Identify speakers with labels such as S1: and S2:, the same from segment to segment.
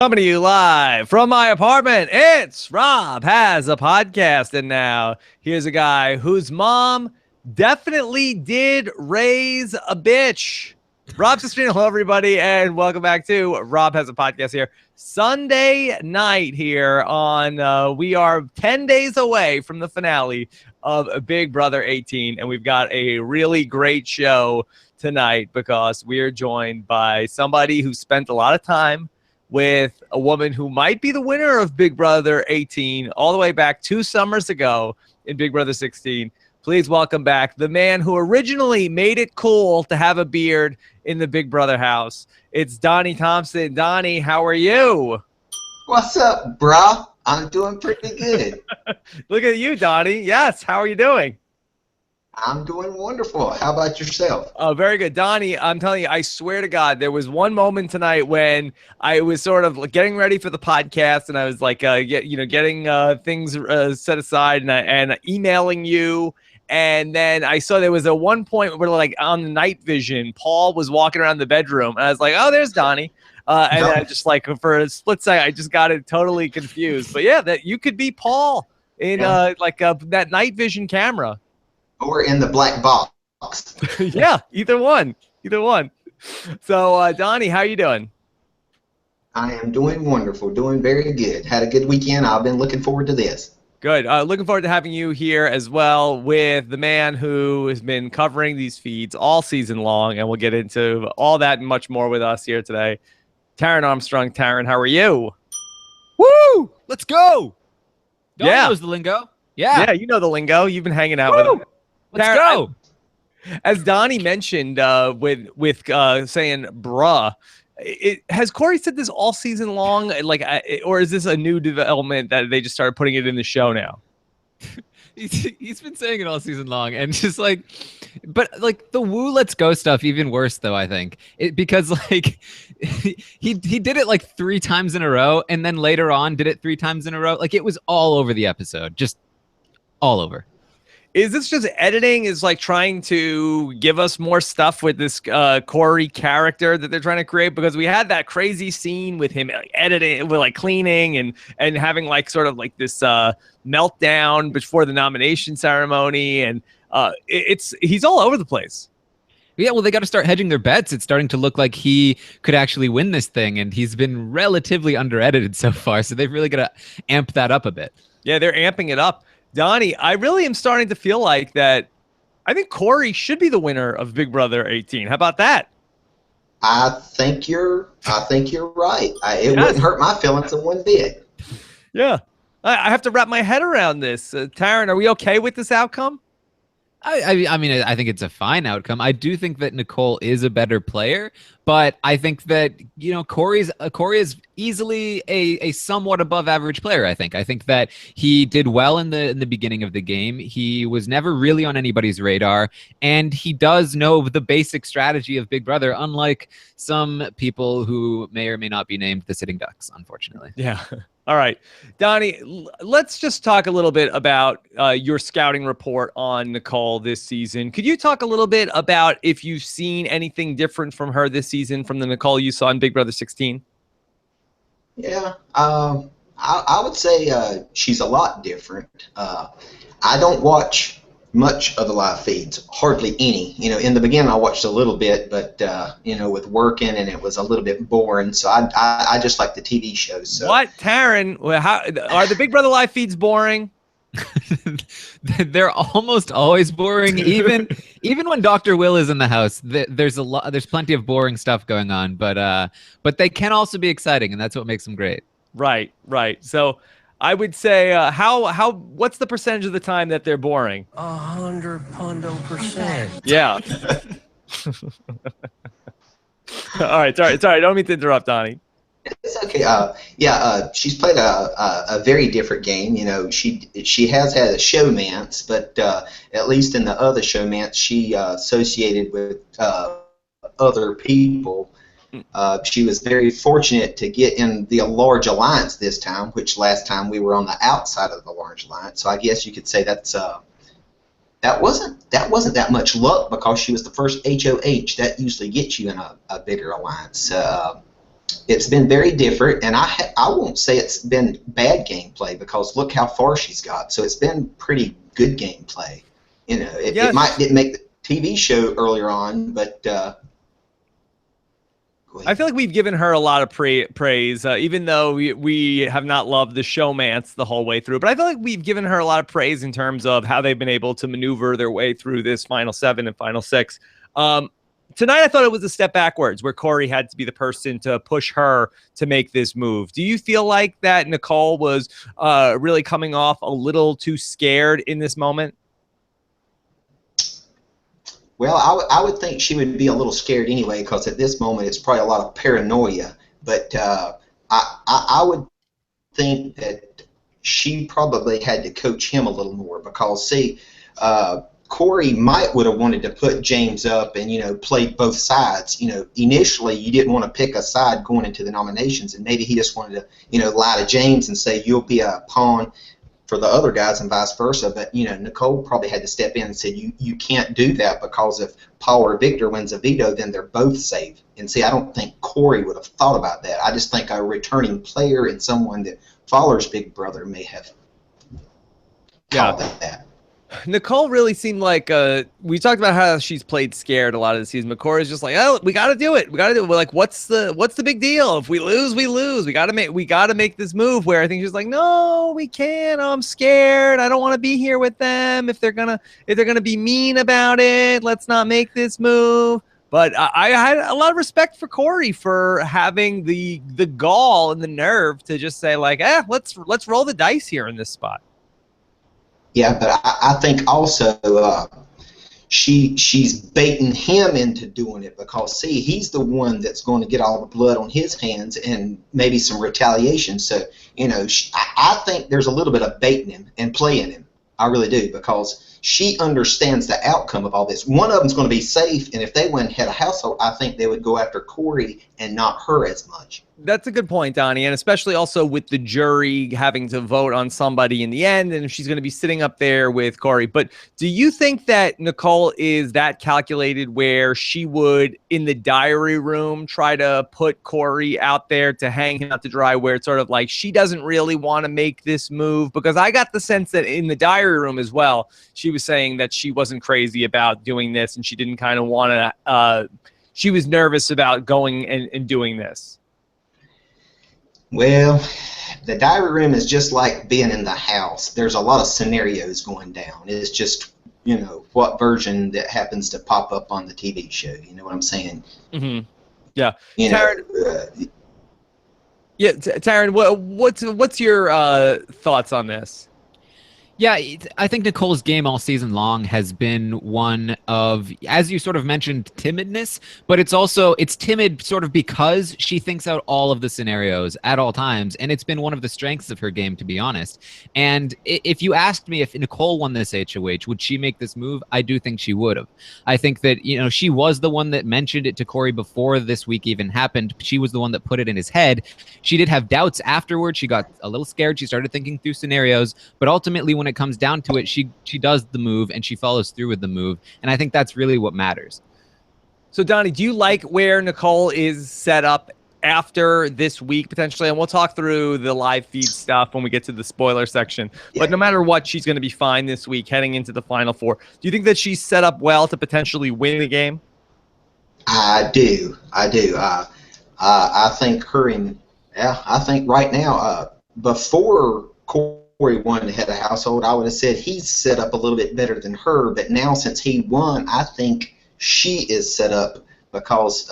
S1: Coming to you live from my apartment, it's Rob Has a Podcast. And now here's a guy whose mom definitely did raise a bitch. Rob Cesternino, hello everybody, and welcome back to Rob Has a Podcast here. Sunday night here on, we are 10 days away from the finale of Big Brother 18, and we've got a really great show tonight because we are joined by somebody who spent a lot of time with a woman who might be the winner of Big Brother 18 all the way back 2 summers ago in Big Brother 16. Please welcome back the man who originally made it cool to have a beard in the Big Brother house. It's Donny Thompson. Donny, how are you?
S2: What's up, brah? I'm doing pretty good.
S1: Look at you, Donny. Yes, how are you doing?
S2: I'm doing wonderful. How about yourself?
S1: Oh, very good. Donny, I'm telling you, I swear to God, there was one moment tonight when I was sort of getting ready for the podcast and I was like, getting things set aside and emailing you. And then I saw there was a one point where, like, on the night vision, Paul was walking around the bedroom. And I was like, oh, there's Donny. And I just, like, for a split second, I just got it totally confused. But, yeah, that you could be Paul in, that night vision camera.
S2: Or in the black box.
S1: Yeah, either one. So, Donny, how you doing?
S2: I am doing wonderful, doing very good. Had a good weekend. I've been looking forward to this.
S1: Good. Looking forward to having you here as well with the man who has been covering these feeds all season long, and we'll get into all that and much more with us here today. Taryn Armstrong. Taryn, how are you?
S3: Woo! Let's go! Donny
S1: Yeah.
S3: knows the lingo. Yeah,
S1: you know the lingo. You've been hanging out with him.
S3: Let's
S1: Taryn,
S3: go!
S1: As Donny mentioned with saying bruh, has Corey said this all season long? Or is this a new development that they just started putting it in the show now?
S3: He's been saying it all season long, and just but the woo let's go stuff even worse though. I think because he did it like 3 times in a row, and then later on did it 3 times in a row. Like, it was all over the episode, just all over.
S1: Is this just editing? Is like trying to give us more stuff with this Corey character that they're trying to create? Because we had that crazy scene with him editing, with cleaning and having sort of this meltdown before the nomination ceremony, and he's all over the place.
S3: Yeah, well, they got to start hedging their bets. It's starting to look like he could actually win this thing, and he's been relatively under-edited so far, so they've really got to amp that up a bit.
S1: Yeah, they're amping it up. Donny, I really am starting to feel like that. I think Corey should be the winner of Big Brother 18. How about that?
S2: I think you're right. It wouldn't hurt my feelings one bit.
S1: Yeah. I have to wrap my head around this. Taryn, are we okay with this outcome?
S3: I mean, I think it's a fine outcome. I do think that Nicole is a better player, but I think that, Corey is easily a somewhat above average player. I think that he did well in the beginning of the game. He was never really on anybody's radar, and he does know the basic strategy of Big Brother, unlike some people who may or may not be named the Sitting Ducks, unfortunately.
S1: Yeah. All right, Donny, let's just talk a little bit about your scouting report on Nicole this season. Could you talk a little bit about if you've seen anything different from her this season from the Nicole you saw in Big Brother 16?
S2: Yeah, I would say she's a lot different. I don't watch much of the live feeds, hardly any. In the beginning I watched a little bit, but with working, and it was a little bit boring. So I just like the TV shows. So.
S1: What, Taryn? How are the Big Brother live feeds boring?
S3: They're almost always boring. Even when Dr. Will is in the house, there's plenty of boring stuff going on. But they can also be exciting, and that's what makes them great. Right.
S1: So I would say, what's the percentage of the time that they're boring?
S4: 100%.
S1: Yeah. All right. Sorry. I don't mean to interrupt, Donny.
S2: It's okay. She's played a very different game. She has had a showmance, but at least in the other showmance, she associated with other people. She was very fortunate to get in the large alliance this time, which last time we were on the outside of the large alliance. So I guess you could say that wasn't that much luck, because she was the first HOH. That usually gets you in a bigger alliance. It's been very different, and I won't say it's been bad gameplay because look how far she's got. So it's been pretty good gameplay. You know, it might didn't make the TV show earlier on, but
S1: I feel like we've given her a lot of praise, even though we have not loved the showmance the whole way through. But I feel like we've given her a lot of praise in terms of how they've been able to maneuver their way through this final 7 and final 6. Tonight, I thought it was a step backwards where Corey had to be the person to push her to make this move. Do you feel like that Nicole was really coming off a little too scared in this moment?
S2: Well, I would think she would be a little scared anyway, because at this moment it's probably a lot of paranoia. But I would think that she probably had to coach him a little more, because see, Corey would have wanted to put James up and, you know, play both sides. You know, initially you didn't want to pick a side going into the nominations, and maybe he just wanted to, you know, lie to James and say you'll be a pawn for the other guys and vice versa. But, you know, Nicole probably had to step in and said, you can't do that, because if Paul or Victor wins a veto, then they're both safe. And see, I don't think Corey would have thought about that. I just think a returning player and someone that Fowler's big brother may have thought that.
S1: Nicole really seemed like we talked about how she's played scared a lot of the season. But Corey's just like, oh, we got to do it. We got to do it. We're like, what's the big deal? If we lose, we lose. We got to make this move. Where I think she's like, no, we can't. I'm scared. I don't want to be here with them. If they're gonna be mean about it, let's not make this move. But I had a lot of respect for Corey for having the gall and the nerve to just say like, let's roll the dice here in this spot.
S2: Yeah, but I think also she's baiting him into doing it, because, see, he's the one that's going to get all the blood on his hands and maybe some retaliation. So, you know, I think there's a little bit of baiting him and playing him. I really do, because she understands the outcome of all this. One of them's going to be safe, and if they went head of household, I think they would go after Corey and not her as much.
S1: That's a good point, Donnie, and especially also with the jury having to vote on somebody in the end, and if she's going to be sitting up there with Corey. But do you think that Nicole is that calculated where she would, in the diary room, try to put Corey out there to hang him out to dry, where it's sort of like she doesn't really want to make this move? Because I got the sense that in the diary room as well, she was saying that she wasn't crazy about doing this, and she didn't kind of want to, she was nervous about going and doing this.
S2: Well, the diary room is just like being in the house. There's a lot of scenarios going down. It's just, you know, what version that happens to pop up on the TV show. You know what I'm saying?
S1: Mm-hmm. Yeah.
S2: You
S1: Taryn, Taryn, what's your thoughts on this?
S3: Yeah, I think Nicole's game all season long has been one of, as you sort of mentioned, timidness, but it's timid sort of because she thinks out all of the scenarios at all times, and it's been one of the strengths of her game, to be honest. And if you asked me if Nicole won this HOH, would she make this move? I do think she would have. I think that, you know, she was the one that mentioned it to Corey before this week even happened. She was the one that put it in his head. She did have doubts afterwards. She got a little scared. She started thinking through scenarios, but ultimately when it comes down to it, she does the move and she follows through with the move, and I think that's really what matters.
S1: So Donnie, do you like where Nicole is set up after this week potentially? And we'll talk through the live feed stuff when we get to the spoiler section. Yeah. But no matter what, she's going to be fine this week heading into the Final Four. Do you think that she's set up well to potentially win the game?
S2: I do. I think I think right now, before Corey won the head of household, I would have said he's set up a little bit better than her. But now, since he won, I think she is set up, because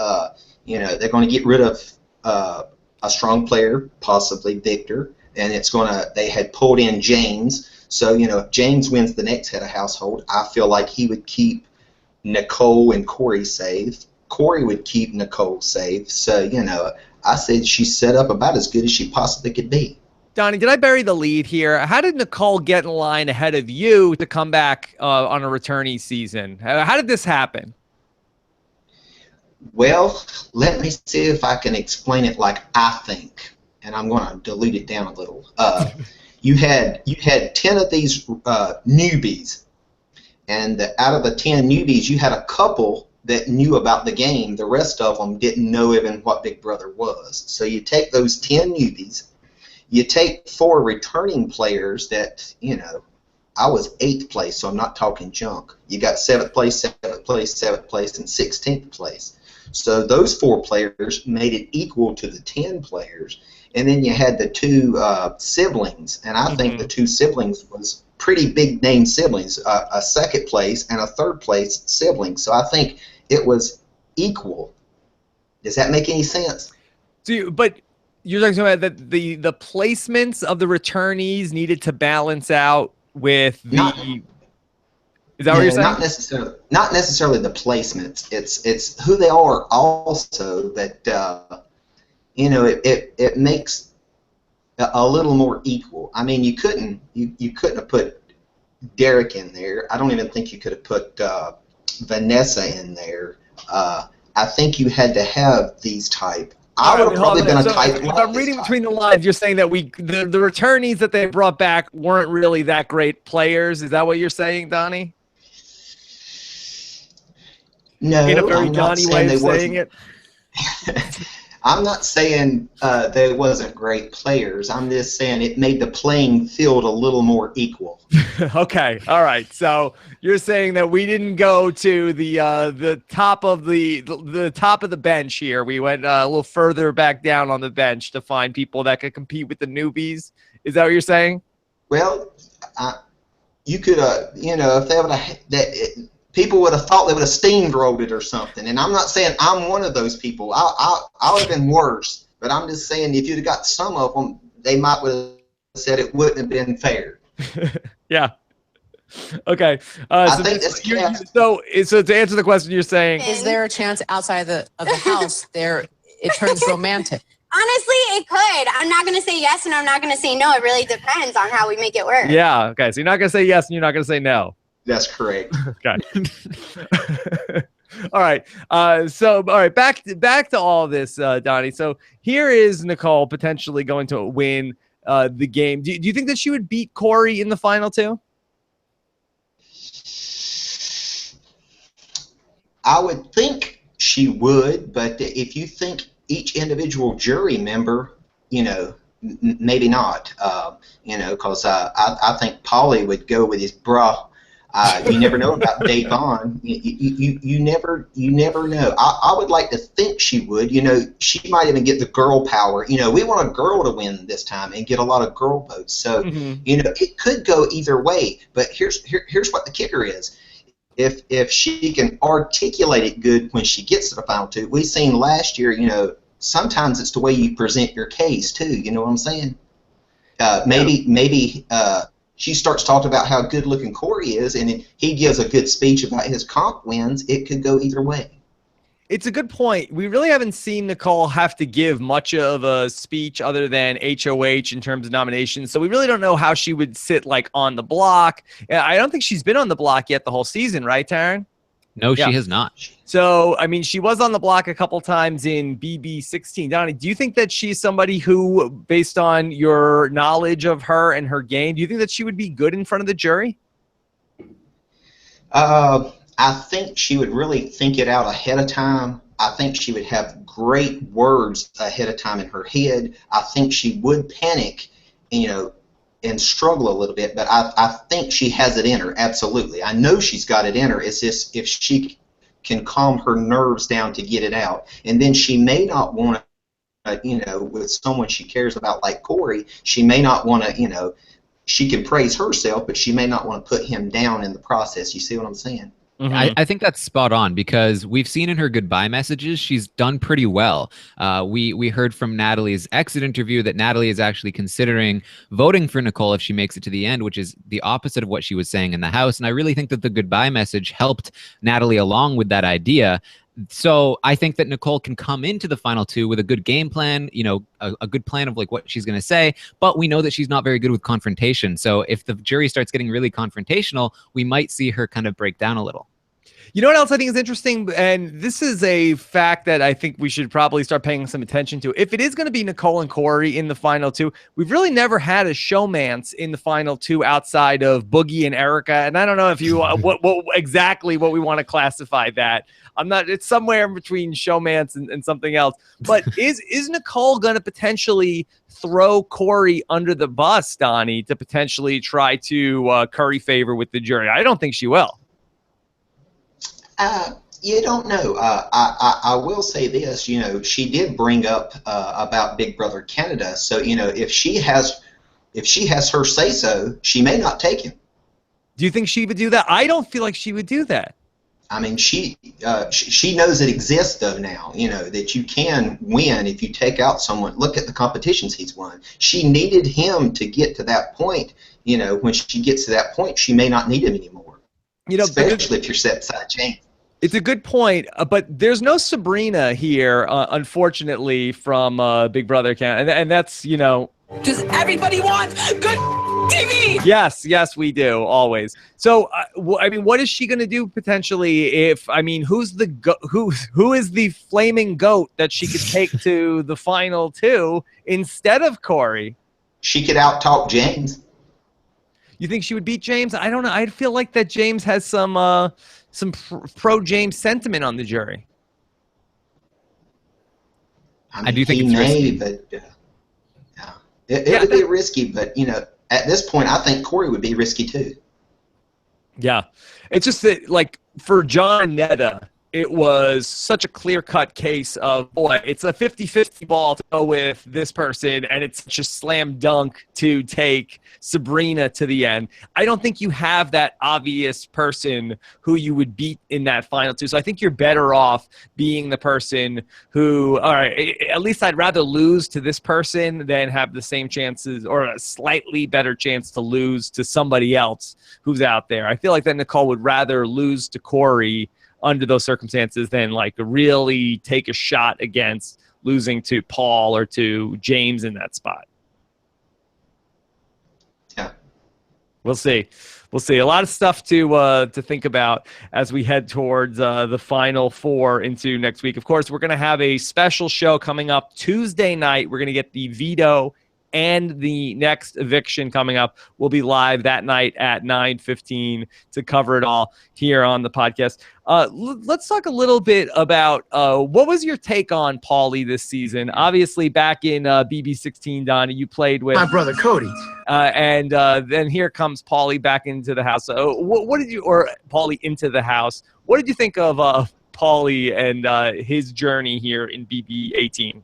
S2: you know, they're going to get rid of a strong player, possibly Victor, and they had pulled in James. So, you know, if James wins the next head of household, I feel like he would keep Nicole and Corey safe. Corey would keep Nicole safe. So, you know, I said she's set up about as good as she possibly could be.
S1: Donnie, did I bury the lead here? How did Nicole get in line ahead of you to come back on a returnee season? How did this happen?
S2: Well, let me see if I can explain it like I think, and I'm going to dilute it down a little. You had 10 of these newbies, and out of the 10 newbies, you had a couple that knew about the game. The rest of them didn't know even what Big Brother was. So you take those 10 newbies, you take 4 returning players that, you know, I was 8th place, so I'm not talking junk. You got 7th place, 7th place, 7th place, and 16th place. So those 4 players made it equal to the 10 players. And then you had the 2 siblings, and I think the 2 siblings was pretty big name siblings, a 2nd place and a 3rd place sibling. So I think it was equal. Does that make any sense?
S1: But you're talking about that the placements of the returnees needed to balance out with the. Is that what you're saying?
S2: Not necessarily the placements. It's who they are also. That you know, it makes a little more equal. I mean, you couldn't have put Derek in there. I don't even think you could have put Vanessa in there. I think you had to have these type. I would have probably been a type.
S1: If I'm reading between the lines, you're saying that the returnees that they brought back weren't really that great players. Is that what you're saying, Donnie?
S2: No,
S1: in a very Donnie way of saying it.
S2: I'm not saying they wasn't great players. I'm just saying it made the playing field a little more equal.
S1: Okay, all right. So you're saying that we didn't go to the top of the top of the bench here. We went a little further back down on the bench to find people that could compete with the newbies. Is that what you're saying?
S2: Well, you could, you know, if they would have people would have thought they would have steamrolled it or something. And I'm not saying I'm one of those people. I would have been worse. But I'm just saying if you'd have got some of them, they might would have said it wouldn't have been fair.
S1: Yeah. Okay.
S2: I think
S1: so to answer the question, you're saying,
S4: is there a chance outside of the house there it turns romantic?
S5: Honestly, it could. I'm not going to say yes and I'm not going to say no. It really depends on how we make it work.
S1: Yeah. Okay. So you're not going to say yes and you're not going to say no.
S2: That's correct.
S1: Okay. All right. So, all right. Back to all this, Donnie. So here is Nicole potentially going to win the game. Do you think that she would beat Corey in the final 2?
S2: I would think she would, but if you think each individual jury member, you know, maybe not. You know, because I think Paulie would go with his bruh. You never know about Davon. You never know. I would like to think she would. You know, she might even get the girl power. You know, we want a girl to win this time and get a lot of girl votes. So you know, it could go either way. But here's what the kicker is. If she can articulate it good when she gets to the final 2, we seen last year. You know, sometimes it's the way you present your case too. You know what I'm saying? Maybe. She starts talking about how good-looking Corey is, and he gives a good speech about his comp wins. It could go either way.
S1: It's a good point. We really haven't seen Nicole have to give much of a speech other than HOH in terms of nominations, so we really don't know how she would sit like on the block. I don't think she's been on the block yet the whole season, right, Taryn?
S3: No, she has not.
S1: So, I mean, she was on the block a couple times in BB18. Donnie, do you think that she's somebody who, based on your knowledge of her and her game, do you think that she would be good in front of the jury?
S2: I think she would really think it out ahead of time. I think she would have great words ahead of time in her head. I think she would panic, you know, and struggle a little bit, but I think she has it in her, absolutely. I know she's got it in her. It's just if she can calm her nerves down to get it out. And then she may not want to, you know, with someone she cares about like Corey, she may not want to, you know, she can praise herself, but she may not want to put him down in the process. You see what I'm saying?
S3: I think that's spot on because we've seen in her goodbye messages she's done pretty well. We heard from Natalie's exit interview that Natalie is actually considering voting for Nicole if she makes it to the end, which is the opposite of what she was saying in the house. And I really think that the goodbye message helped Natalie along with that idea. So I think that Nicole can come into the final 2 with a good game plan, you know, a good plan of like what she's going to say, but we know that she's not very good with confrontation. So if the jury starts getting really confrontational, we might see her kind of break down a little.
S1: You know what else I think is interesting? And this is a fact that I think we should probably start paying some attention to. If it is going to be Nicole and Corey in the final two, we've really never had a showmance in the final two outside of Boogie and Erica. And I don't know if you what exactly what we want to classify that. I'm not. It's somewhere in between showmance and something else. But is Nicole going to potentially throw Corey under the bus, Donnie, to potentially try to curry favor with the jury? I don't think she will.
S2: You don't know. I will say this. You know, she did bring up about Big Brother Canada. So you know, if she has her say so, she may not take him.
S1: Do you think she would do that? I don't feel like she would do that.
S2: I mean, she knows it exists though now. You know that you can win if you take out someone. Look at the competitions he's won. She needed him to get to that point. You know, when she gets to that point, she may not need him anymore. You know, especially if you're set beside James.
S1: It's a good point, but there's no Sabrina here, unfortunately, from Big Brother Canada, and that's, you know.
S6: Does everybody want good TV?
S1: Yes, we do, always. So, I mean, what is she going to do potentially if, I mean, who is the flaming goat that she could take to the final two instead of Corey?
S2: She could out-talk James.
S1: You think she would beat James? I don't know. I feel like that James has some pro-James sentiment on the jury.
S2: I do think it's risky. But it would be risky, but, you know, at this point, I think Corey would be risky too.
S1: Yeah. It's just that, like, for John and Netta, it was such a clear-cut case of, boy, it's a 50-50 ball to go with this person, and it's such a slam dunk to take Sabrina to the end. I don't think you have that obvious person who you would beat in that final two. So I think you're better off being the person who, all right, at least I'd rather lose to this person than have the same chances or a slightly better chance to lose to somebody else who's out there. I feel like that Nicole would rather lose to Corey under those circumstances than like really take a shot against losing to Paul or to James in that spot.
S2: Yeah.
S1: We'll see. We'll see. A lot of stuff to think about as we head towards the final four into next week. Of course, we're going to have a special show coming up Tuesday night. We're going to get the veto and the next eviction coming up. We'll be live that night at 9:15 to cover it all here on the podcast. Let's talk a little bit about what was your take on Paulie this season? Obviously, back in BB18, Donnie, you played with
S7: my brother Cody,
S1: and then here comes Paulie back into the house. What did you, or Paulie into the house? What did you think of Paulie and his journey here in BB18?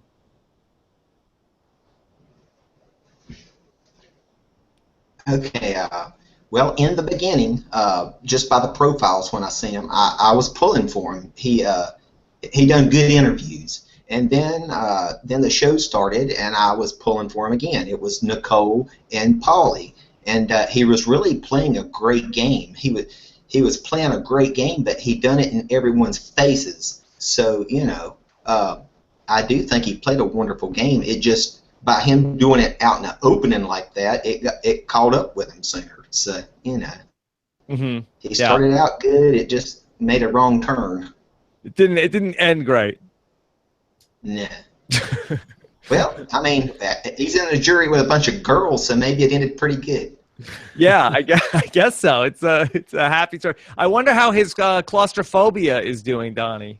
S2: Okay, well, in the beginning, just by the profiles when I seen him, I was pulling for him. He done good interviews, and then the show started, and I was pulling for him again. It was Nicole and Paulie, and he was really playing a great game. He was playing a great game, but he done it in everyone's faces. So you know, I do think he played a wonderful game. It just, by him doing it out in the opening like that, it caught up with him sooner. So, you know, he started out good. It just made a wrong turn.
S1: It didn't end great.
S2: Nah. Well, I mean, he's in a jury with a bunch of girls, so maybe it ended pretty good.
S1: Yeah, I guess so. It's a happy story. I wonder how his claustrophobia is doing, Donnie.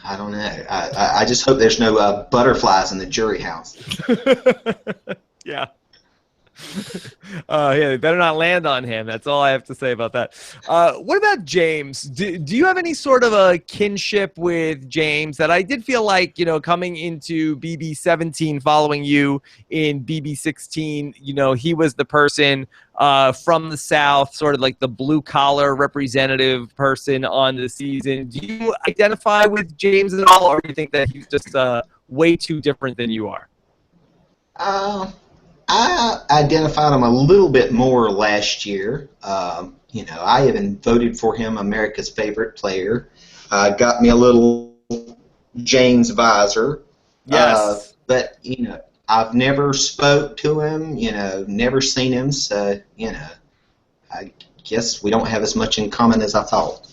S2: I don't know. I just hope there's no butterflies in the jury house.
S1: Yeah. Yeah, they better not land on him. That's all I have to say about that. What about James? Do you have any sort of a kinship with James? That I did feel like, you know, coming into BB17, following you in BB16, you know, he was the person from the South, sort of like the blue-collar representative person on the season. Do you identify with James at all, or do you think that he's just way too different than you are?
S2: I identified him a little bit more last year. You know, I even voted for him America's favorite player. Got me a little James visor.
S1: Yes.
S2: But, you know, I've never spoke to him, you know, never seen him. So, you know, I guess we don't have as much in common as I thought.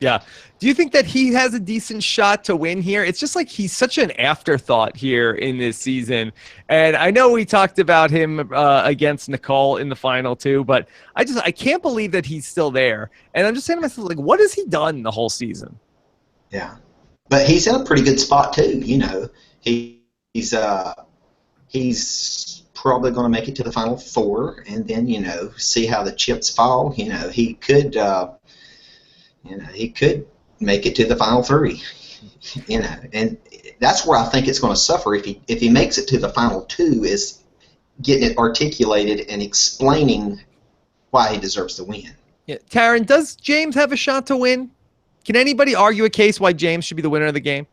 S1: Yeah. Do you think that he has a decent shot to win here? It's just like he's such an afterthought here in this season. And I know we talked about him against Nicole in the final too, but I can't believe that he's still there. And I'm just saying to myself, like, what has he done the whole season?
S2: Yeah. But he's in a pretty good spot too, you know. He's probably going to make it to the Final Four, and then, you know, see how the chips fall. You know, he could make it to the Final Three. You know, and that's where I think it's going to suffer if he makes it to the Final Two, is getting it articulated and explaining why he deserves to win.
S1: Yeah. Taryn, does James have a shot to win? Can anybody argue a case why James should be the winner of the game?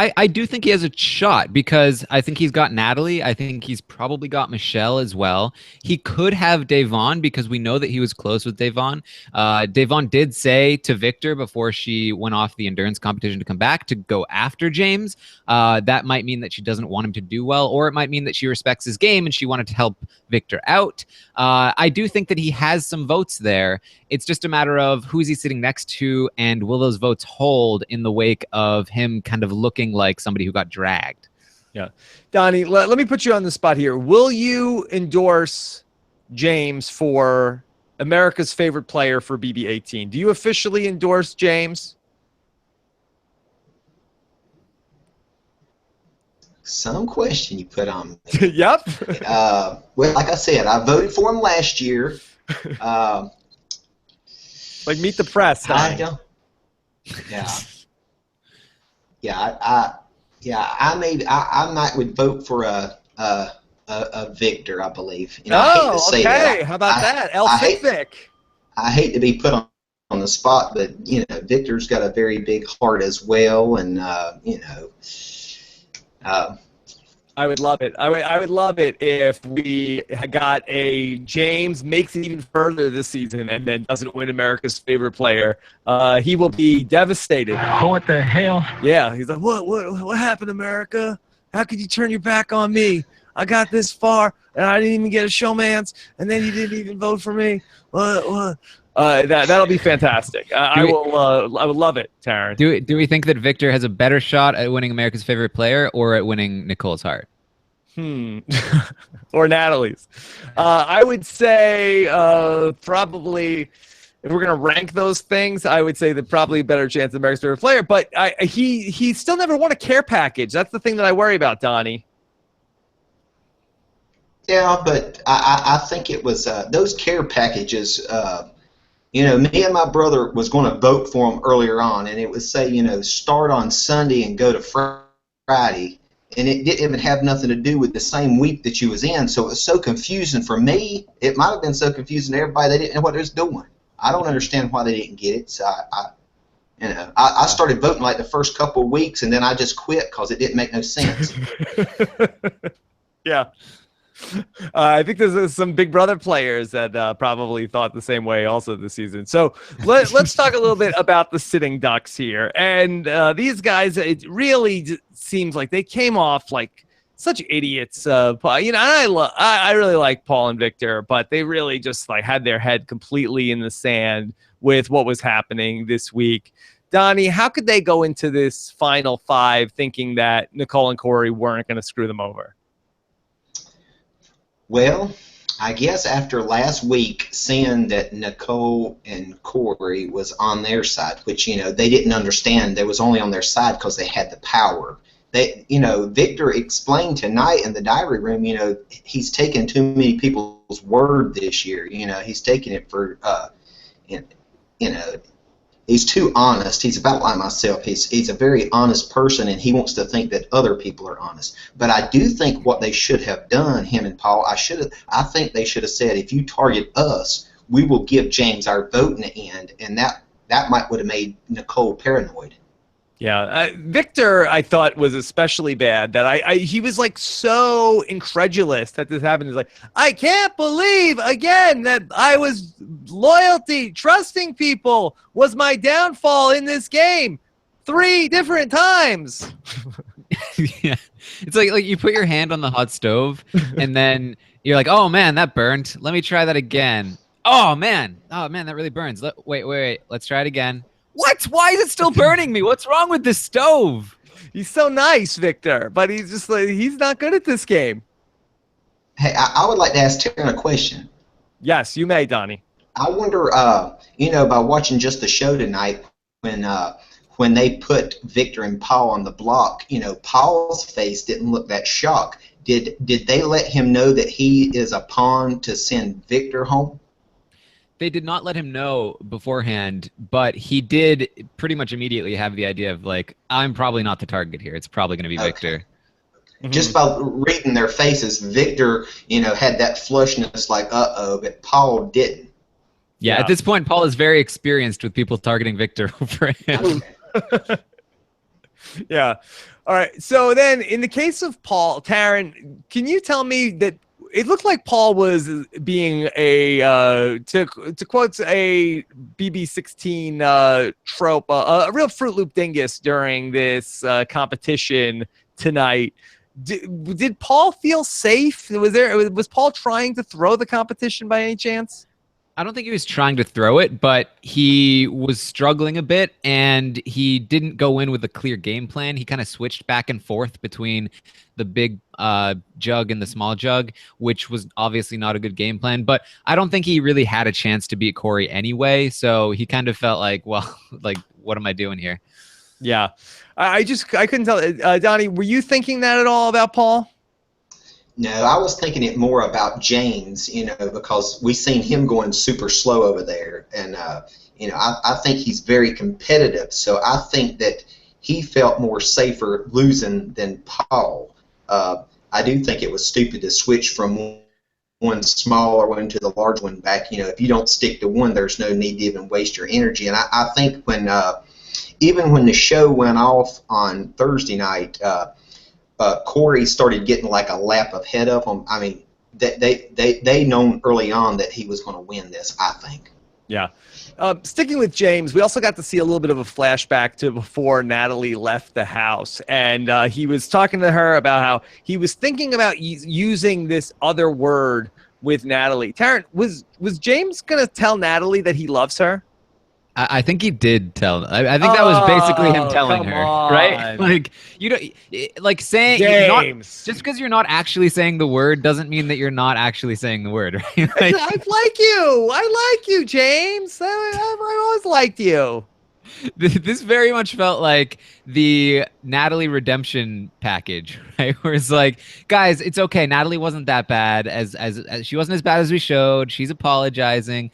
S3: I do think he has a shot because I think he's got Natalie. I think he's probably got Michelle as well. He could have Devon because we know that he was close with Devon. Devon did say to Victor before she went off the endurance competition to come back to go after James. That might mean that she doesn't want him to do well, or it might mean that she respects his game and she wanted to help Victor out. I do think that he has some votes there. It's just a matter of who's he sitting next to, and will those votes hold in the wake of him kind of looking like somebody who got dragged.
S1: Yeah. Donnie, let me put you on the spot here. Will you endorse James for America's favorite player for BB18? Do you officially endorse James?
S2: Some question you put on me.
S1: Yep.
S2: Well, like I said, I voted for him last year.
S1: Like meet the press.
S2: I don't. Yeah. I might would vote for a Victor, I believe. You know, I hate to say that.
S1: How about that?
S2: I hate to be put on the spot, but you know, Victor's got a very big heart as well, and you know.
S1: I would love it. I would love it if we got a James makes it even further this season and then doesn't win America's favorite player. He will be devastated.
S7: What the hell?
S1: Yeah, he's like, what happened, America? How could you turn your back on me? I got this far and I didn't even get a showmance, and then you didn't even vote for me. What? That'll be fantastic. I would love it, Taryn.
S3: Do we think that Victor has a better shot at winning America's favorite player or at winning Nicole's heart?
S1: Or Natalie's? I would say probably, if we're gonna rank those things, I would say that probably a better chance of America's favorite player. But he still never won a care package. That's the thing that I worry about, Donnie.
S2: Yeah, but I think it was those care packages. You know, me and my brother was going to vote for them earlier on, and it would say, you know, start on Sunday and go to Friday, and it didn't even have nothing to do with the same week that you was in, so it was so confusing for me. It might have been so confusing to everybody, they didn't know what they was doing. I don't understand why they didn't get it, so I started voting like the first couple of weeks, and then I just quit because it didn't make no sense.
S1: Yeah. I think there's some Big Brother players that probably thought the same way also this season. So let's talk a little bit about the sitting Ducks here. And these guys, it really seems like they came off like such idiots. You know, I really like Paul and Victor, but they really just like had their head completely in the sand with what was happening this week. Donnie, how could they go into this final five thinking that Nicole and Corey weren't going to screw them over?
S2: Well, I guess after last week, seeing that Nicole and Corey was on their side, which, you know, they didn't understand. They was only on their side because they had the power. They, you know, Victor explained tonight in the diary room, you know, he's taken too many people's word this year. You know, he's taking it for, you know, he's too honest. He's about like myself. He's a very honest person, and he wants to think that other people are honest. But I do think what they should have done, him and Paul, I think they should have said, if you target us, we will give James our vote in the end, and that would have made Nicole paranoid.
S1: Yeah, Victor, I thought, was especially bad. That he was like so incredulous that this happened. He's like, I can't believe again that I was loyalty, trusting people was my downfall in this game 3 different times.
S3: Yeah, it's like you put your hand on the hot stove and then you're like, oh man, that burned. Let me try that again. Oh man, that really burns. Wait. Let's try it again. What? Why is it still burning me? What's wrong with this stove?
S1: He's so nice, Victor, but he's just like, he's not good at this game.
S2: Hey, I would like to ask Taryn a question.
S1: Yes, you may, Donnie.
S2: I wonder, by watching just the show tonight, when they put Victor and Paul on the block, Paul's face didn't look that shocked. Did they let him know that he is a pawn to send Victor home?
S3: They did not let him know beforehand, but he did pretty much immediately have the idea of like, I'm probably not the target here. It's probably going to be Victor.
S2: Just by reading their faces, Victor, had that flushness like, uh-oh, but Paul didn't.
S3: Yeah, at this point, Paul is very experienced with people targeting Victor over him.
S1: Yeah. All right. So then in the case of Paul, Taryn, can you tell me that it looked like Paul was being to quote a BB18 trope, a real Fruit Loop dingus during this competition tonight. Did Paul feel safe? Was Paul trying to throw the competition by any chance?
S3: I don't think he was trying to throw it, but he was struggling a bit, and he didn't go in with a clear game plan. He kind of switched back and forth between the big jug and the small jug, which was obviously not a good game plan. But I don't think he really had a chance to beat Corey anyway, so he kind of felt like, well, like, what am I doing here?
S1: Yeah. I couldn't tell. Donnie, were you thinking that at all about Paul?
S2: No, I was thinking it more about James, because we seen him going super slow over there. And, I think he's very competitive. So I think that he felt more safer losing than Paul. I do think it was stupid to switch from one smaller one to the large one back. If you don't stick to one, there's no need to even waste your energy. And I think even when the show went off on Thursday night, Corey started getting like a lap ahead of him. I mean, they known early on that he was going to win this, I think.
S1: Yeah. Sticking with James, we also got to see a little bit of a flashback to before Natalie left the house. And he was talking to her about how he was thinking about using this other word with Natalie. Taryn, was James going to tell Natalie that he loves her?
S3: I think he did tell. I think that was basically him telling her, right? Like like saying just because you're not actually saying the word doesn't mean that you're not actually saying the word, right? Like,
S1: I like you, James. I've always liked you.
S3: This very much felt like the Natalie redemption package, right? Where it's like, guys, it's okay. Natalie wasn't that bad as she wasn't as bad as we showed. She's apologizing.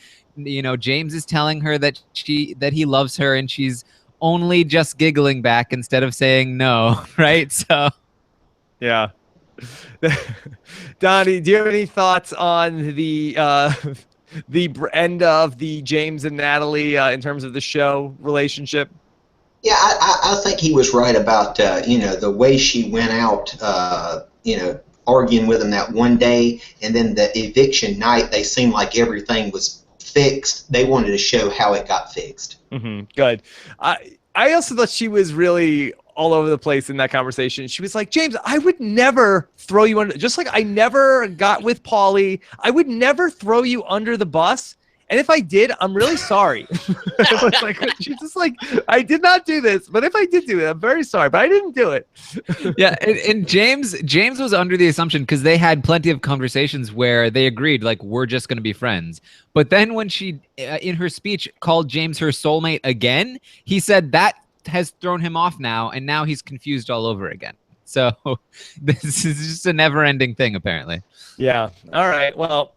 S3: James is telling her that he loves her, and she's only just giggling back instead of saying no, right? So,
S1: yeah. Donnie, do you have any thoughts on the end of the James and Natalie in terms of the show relationship?
S2: Yeah, I think he was right about the way she went out, arguing with him that one day, and then the eviction night. They seemed like everything was fixed. They wanted to show how it got fixed.
S1: Good. I also thought she was really all over the place in that conversation. She was like, James, I would never throw you under, just like I never got with Paulie. I would never throw you under the bus. And if I did, I'm really sorry. She's just like, I did not do this, but if I did do it, I'm very sorry, but I didn't do it.
S3: Yeah, and James was under the assumption, because they had plenty of conversations where they agreed, like, we're just going to be friends. But then when she, in her speech, called James her soulmate again, he said that has thrown him off now, and now he's confused all over again. So this is just a never-ending thing, apparently.
S1: Yeah. All right. Well,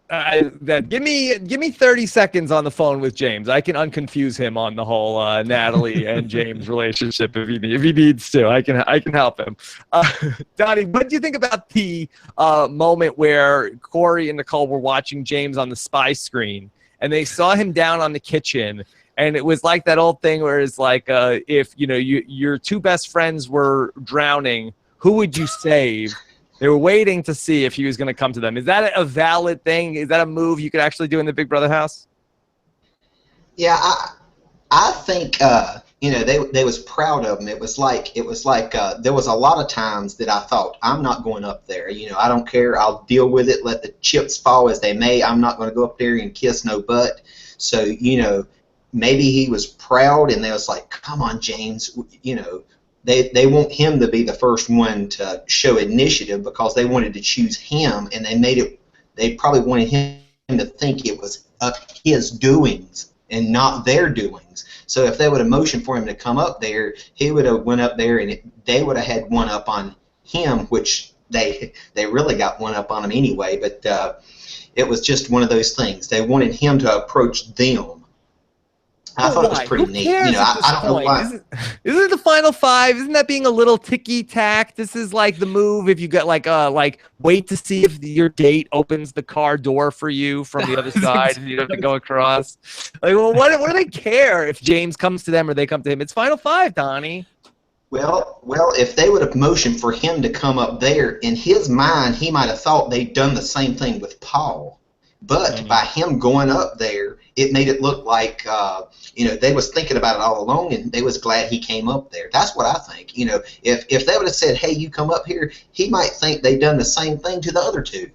S1: give me 30 seconds on the phone with James. I can unconfuse him on the whole Natalie and James relationship if he needs to. I can help him. Donnie, what do you think about the moment where Corey and Nicole were watching James on the spy screen, and they saw him down on the kitchen, and it was like that old thing where it's like, if your two best friends were drowning, who would you save? They were waiting to see if he was going to come to them. Is that a valid thing? Is that a move you could actually do in the Big Brother house?
S2: Yeah, I think they was proud of him. It was like there was a lot of times that I thought, I'm not going up there. I don't care. I'll deal with it. Let the chips fall as they may. I'm not going to go up there and kiss no butt. So maybe he was proud, and they was like, come on, James, they want him to be the first one to show initiative because they wanted to choose him, and they probably wanted him to think it was his doings and not their doings. So if they would have motioned for him to come up there, he would have went up there, and they would have had one up on him, which they really got one up on him anyway. But it was just one of those things. They wanted him to approach them. I thought it was pretty neat. I don't know why.
S1: Isn't it the final five? Isn't that being a little ticky-tack? This is like the move if you get like wait to see if your date opens the car door for you from the other side and you don't have to go across. Like, well, what do they care if James comes to them or they come to him? It's final five, Donnie.
S2: Well, if they would have motioned for him to come up there, in his mind, he might have thought they'd done the same thing with Paul. But by him going up there, it made it look like they was thinking about it all along, and they was glad he came up there. That's what I think. If they would have said, "Hey, you come up here," he might think they done the same thing to the other two.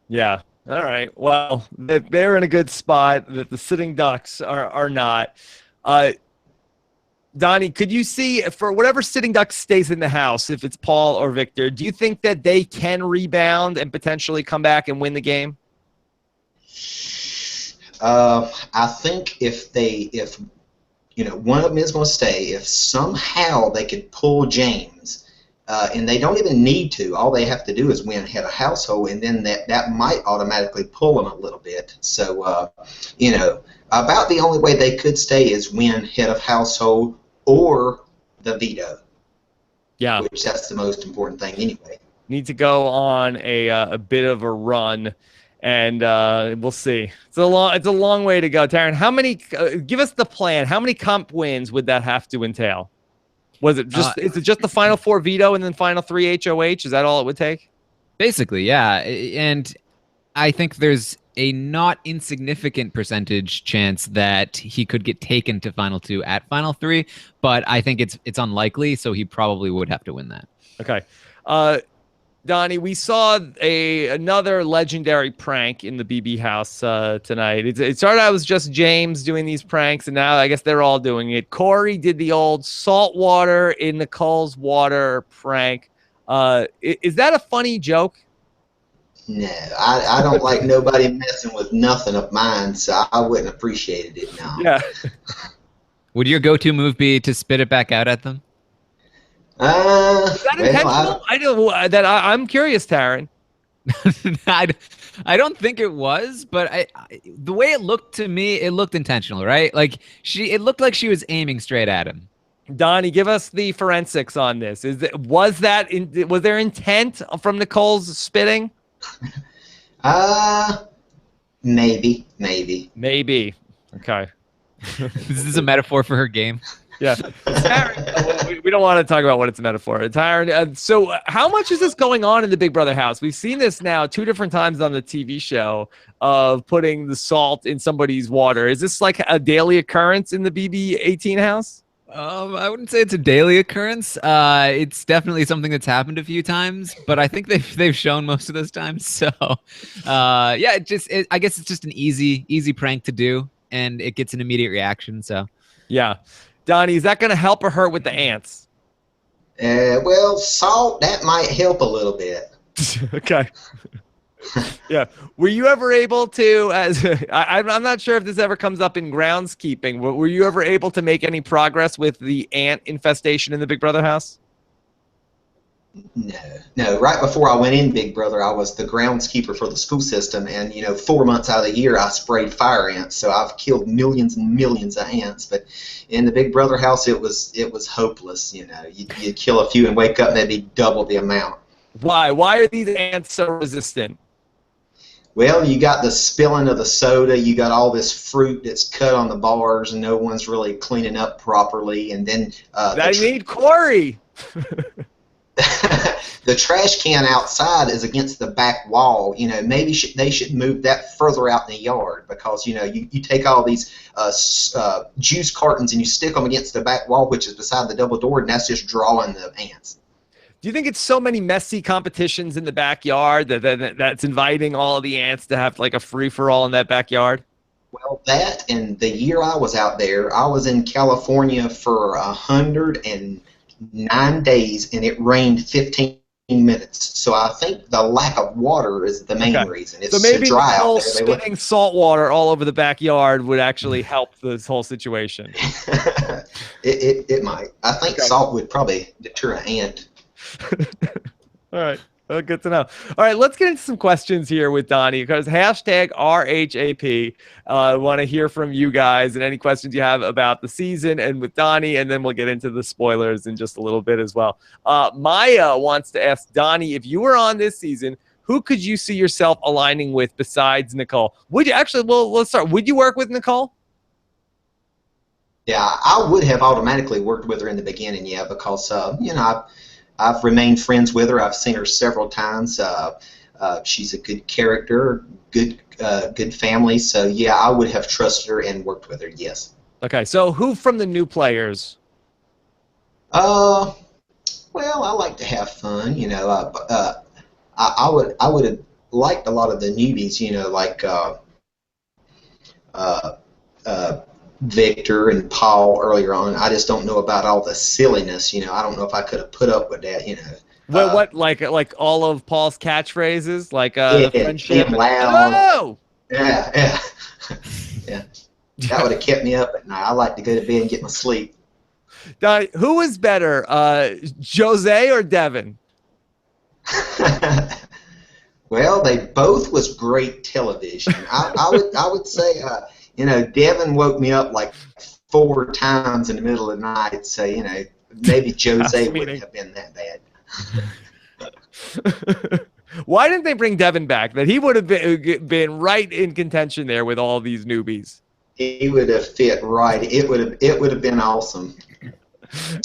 S1: Yeah. All right. Well, they're in a good spot. That the sitting ducks are not. Donnie, could you see for whatever sitting duck stays in the house, if it's Paul or Victor, do you think that they can rebound and potentially come back and win the game?
S2: I think if one of them is going to stay, if somehow they could pull James, and they don't even need to, all they have to do is win head of household, and then that might automatically pull them a little bit. So, about the only way they could stay is win head of household or the veto.
S1: Yeah,
S2: which that's the most important thing anyway.
S1: Need to go on a bit of a run. And we'll see. It's a long way to go, Taryn. How many? Give us the plan. How many comp wins would that have to entail? Was it just? Is it just the final four veto and then final three HOH? Is that all it would take?
S3: Basically, yeah. And I think there's a not insignificant percentage chance that he could get taken to final two at final three, but I think it's unlikely. So he probably would have to win that.
S1: Okay. Donnie, we saw another legendary prank in the BB house tonight. It started out as just James doing these pranks, and now I guess they're all doing it. Corey did the old salt water in Nicole's water prank. Is that a funny joke?
S2: No, I don't like nobody messing with nothing of mine, so I wouldn't appreciate it now.
S1: Yeah.
S3: Would your go-to move be to spit it back out at them?
S1: Is that intentional? I'm curious, Taryn.
S3: I don't think it was, but the way it looked to me, it looked intentional, right? Like it looked like she was aiming straight at him.
S1: Donnie, give us the forensics on this. Was there intent from Nicole's spitting?
S2: Maybe. Okay.
S3: This is a metaphor for her game.
S1: Yeah. Taryn, we don't want to talk about what it's a metaphor. Taryn, so how much is this going on in the Big Brother house? We've seen this now 2 different times on the TV show of putting the salt in somebody's water. Is this like a daily occurrence in the BB18 house?
S3: I wouldn't say it's a daily occurrence. It's definitely something that's happened a few times, but I think they've shown most of those times. So, yeah, I guess it's just an easy prank to do, and it gets an immediate reaction. So,
S1: yeah. Donnie, is that going to help or hurt with the ants?
S2: Well, salt, that might help a little bit.
S1: Okay. Yeah. Were you ever able to, I'm not sure if this ever comes up in groundskeeping, were you ever able to make any progress with the ant infestation in the Big Brother house?
S2: No. Right before I went in Big Brother, I was the groundskeeper for the school system, and 4 months out of the year I sprayed fire ants, so I've killed millions and millions of ants. But in the Big Brother house, it was hopeless. You'd kill a few and wake up, and they'd be double the amount.
S1: Why are these ants so resistant?
S2: Well, you got the spilling of the soda, you got all this fruit that's cut on the bars, and no one's really cleaning up properly, and then
S1: I need Corey.
S2: The trash can outside is against the back wall. Maybe they should move that further out in the yard, because you take all these juice cartons and you stick them against the back wall, which is beside the double door, and that's just drawing the ants.
S1: Do you think it's so many messy competitions in the backyard that's inviting all of the ants to have like a free-for-all in that backyard?
S2: Well, that and the year I was out there, I was in California for 109 days, and it rained 15 minutes. So I think the lack of water is the main reason. It's
S1: so maybe
S2: so dry
S1: Nicole
S2: out there.
S1: spitting salt water all over the backyard would actually help this whole situation.
S2: It might. I think salt would probably deter an ant.
S1: All right. Well, good to know. All right, let's get into some questions here with Donny, because hashtag RHAP. I want to hear from you guys and any questions you have about the season and with Donny, and then we'll get into the spoilers in just a little bit as well. Maya wants to ask Donny, if you were on this season, who could you see yourself aligning with besides Nicole? Would you actually, well, let's start. Would you work with Nicole?
S2: Yeah, I would have automatically worked with her in the beginning, yeah, because, you know, I've remained friends with her. I've seen her several times. She's a good character, good family. So, yeah, I would have trusted her and worked with her, yes.
S1: Okay, so who from the new players?
S2: Well, I like to have fun, you know. I would have liked a lot of the newbies, you know, like Victor and Paul earlier on. I just don't know about all the silliness, you know. I don't know if I could have put up with that, you know.
S1: What like all of Paul's catchphrases, like
S2: yeah,
S1: friendship?
S2: Loud.
S1: Oh!
S2: Yeah. Yeah. That would have kept me up at night. I like to go to bed and get my sleep.
S1: Donny, who is better, Jose or Devin?
S2: Well, they both was great television. I would say, you know, Devin woke me up like 4 times in the middle of the night. So, you know, maybe Jose wouldn't have been that bad.
S1: Why didn't they bring Devin back? That he would have been right in contention there with all these newbies.
S2: He would have fit right. It would have been awesome.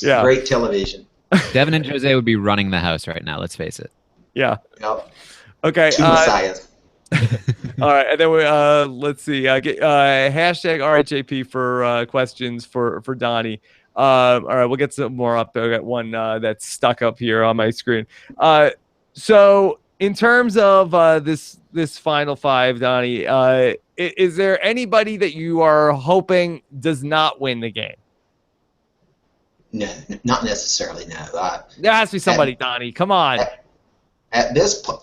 S1: Yeah,
S2: great television.
S3: Devin and Jose would be running the house right now. Let's face it.
S1: Yeah.
S2: Yep.
S1: Okay.
S2: Two messiahs.
S1: All right, and then we let's see. Hashtag RHAP for questions for Donny. All right, we'll get some more up. I got one that's stuck up here on my screen. So in terms of this final 5, Donny, is there anybody that you are hoping does not win the game?
S2: No, not necessarily. No.
S1: There has to be somebody, Donny. Come on.
S2: At this point,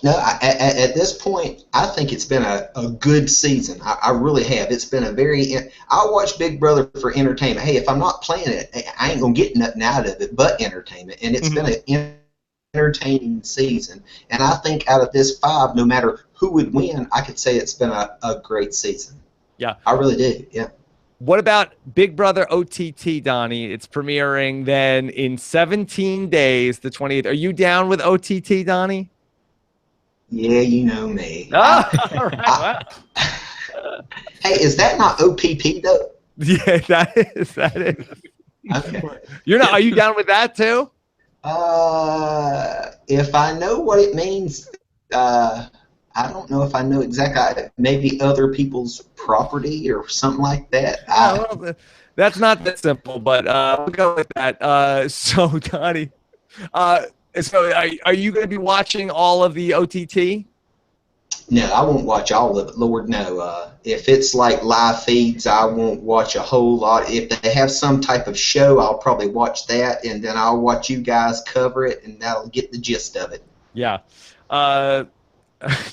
S2: I think it's been a good season. I really have. It's been a very. I watch Big Brother for entertainment. Hey, if I'm not playing it, I ain't gonna get nothing out of it but entertainment. And it's been an entertaining season. And I think out of this 5, no matter who would win, I could say it's been a great season.
S1: Yeah,
S2: I really do. Yeah.
S1: What about Big Brother OTT, Donny? It's premiering then in 17 days, the 28th. Are you down with OTT, Donny?
S2: Yeah, you know me.
S1: Oh, all right. Wow.
S2: Hey, is that not OPP though?
S1: Yeah, that is.
S2: Okay.
S1: You're not. Are you down with that too?
S2: If I know what it means, I don't know if I know exactly. Maybe other people's property or something like that.
S1: Well, that's not that simple, but we'll go with that. So, Donny, so are you going to be watching all of the OTT?
S2: No, I won't watch all of it. Lord, no. If it's like live feeds, I won't watch a whole lot. If they have some type of show, I'll probably watch that, and then I'll watch you guys cover it, and that'll get the gist of it.
S1: Yeah.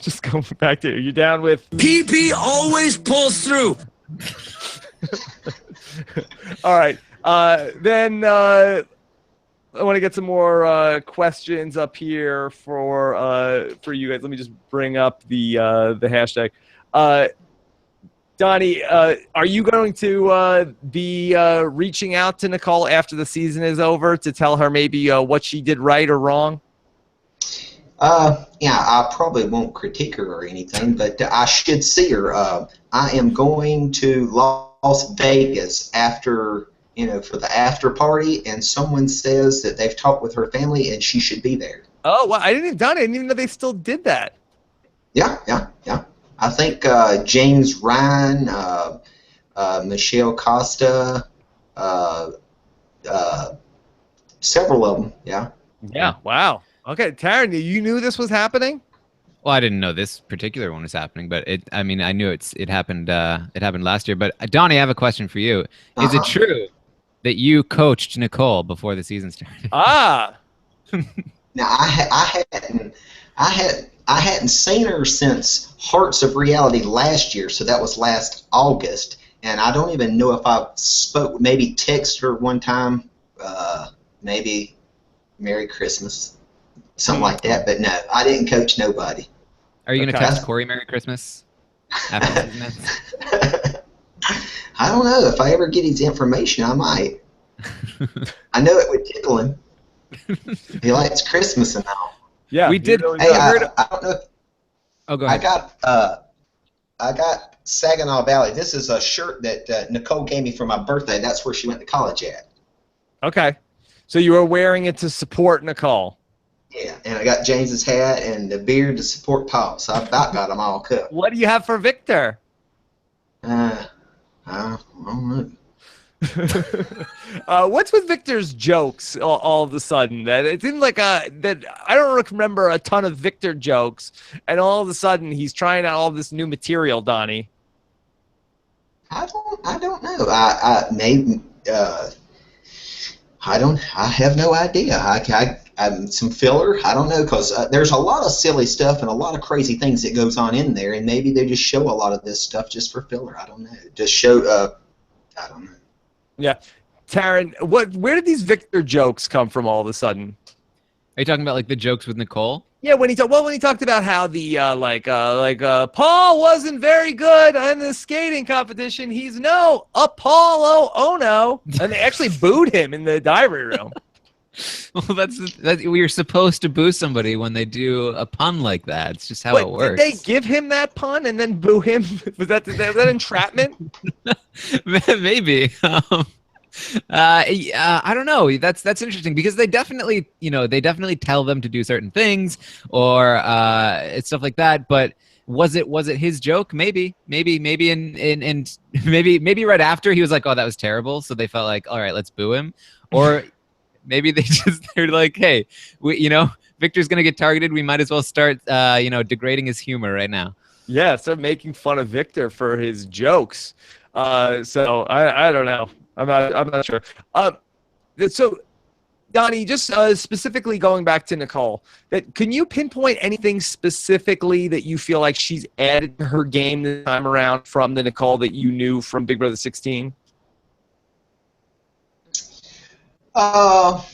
S1: Just going back to you down with
S6: PP always pulls through.
S1: all right. Then I want to get some more questions up here for you guys. Let me just bring up the hashtag. Donny, are you going to be reaching out to Nicole after the season is over to tell her maybe what she did right or wrong?
S2: Yeah, I probably won't critique her or anything, but I should see her. I am going to Las Vegas after, for the after party, and someone says that they've talked with her family and she should be there.
S1: Oh, well, I didn't even know they still did that.
S2: Yeah. I think James Ryan, Michelle Costa, several of them. Yeah.
S1: Yeah. Wow. Okay, Taryn, you knew this was happening?
S3: Well, I didn't know this particular one was happening, but I mean, I knew it happened. It happened last year. But Donnie, I have a question for you. Is it true that you coached Nicole before the season started?
S1: Ah.
S2: Now I hadn't seen her since Hearts of Reality last year, so that was last August, and I don't even know if I maybe texted her one time, maybe Merry Christmas, something like that. But no, I didn't coach nobody.
S3: Are you going to text Corey Merry Christmas after the season ends?
S2: I don't know. If I ever get his information, I might. I know it would tickle him. He likes Christmas and all.
S1: Yeah,
S3: we did.
S2: Hey, I don't know.
S3: Oh, go ahead.
S2: I got Saginaw Valley. This is a shirt that Nicole gave me for my birthday. That's where she went to college at.
S1: Okay, so you were wearing it to support Nicole.
S2: Yeah, and I got James's hat and the beard to support Paul. So I about got them all cut.
S1: What do you have for Victor?
S2: I don't know.
S1: What's with Victor's jokes all of a sudden? That it seemed like that I don't remember a ton of Victor jokes, and all of a sudden he's trying out all this new material, Donnie.
S2: I don't know. I have no idea. I'm some filler. I don't know, because there's a lot of silly stuff and a lot of crazy things that goes on in there, and maybe they just show a lot of this stuff just for filler. I don't know. Just show. I don't know.
S1: Yeah, Taryn, where did these Victor jokes come from all of a sudden?
S3: Are you talking about like the jokes with Nicole?
S1: Yeah, when he talked about how the Paul wasn't very good in the skating competition. He's no Apollo Ono, and they actually booed him in the diary room.
S3: Well, that's we're supposed to boo somebody when they do a pun like that. It's just how it works.
S1: Did they give him that pun and then boo him? Was that entrapment?
S3: Maybe. I don't know. That's interesting because they definitely tell them to do certain things or stuff like that. But was it his joke? Maybe, and maybe right after he was like, "Oh, that was terrible," so they felt like, "All right, let's boo him," or. Maybe they're like, hey, Victor's gonna get targeted. We might as well start, degrading his humor right now.
S1: Yeah, start making fun of Victor for his jokes. So I don't know. I'm not sure. So Donnie, just specifically going back to Nicole, can you pinpoint anything specifically that you feel like she's added to her game this time around from the Nicole that you knew from Big Brother 16?
S2: No,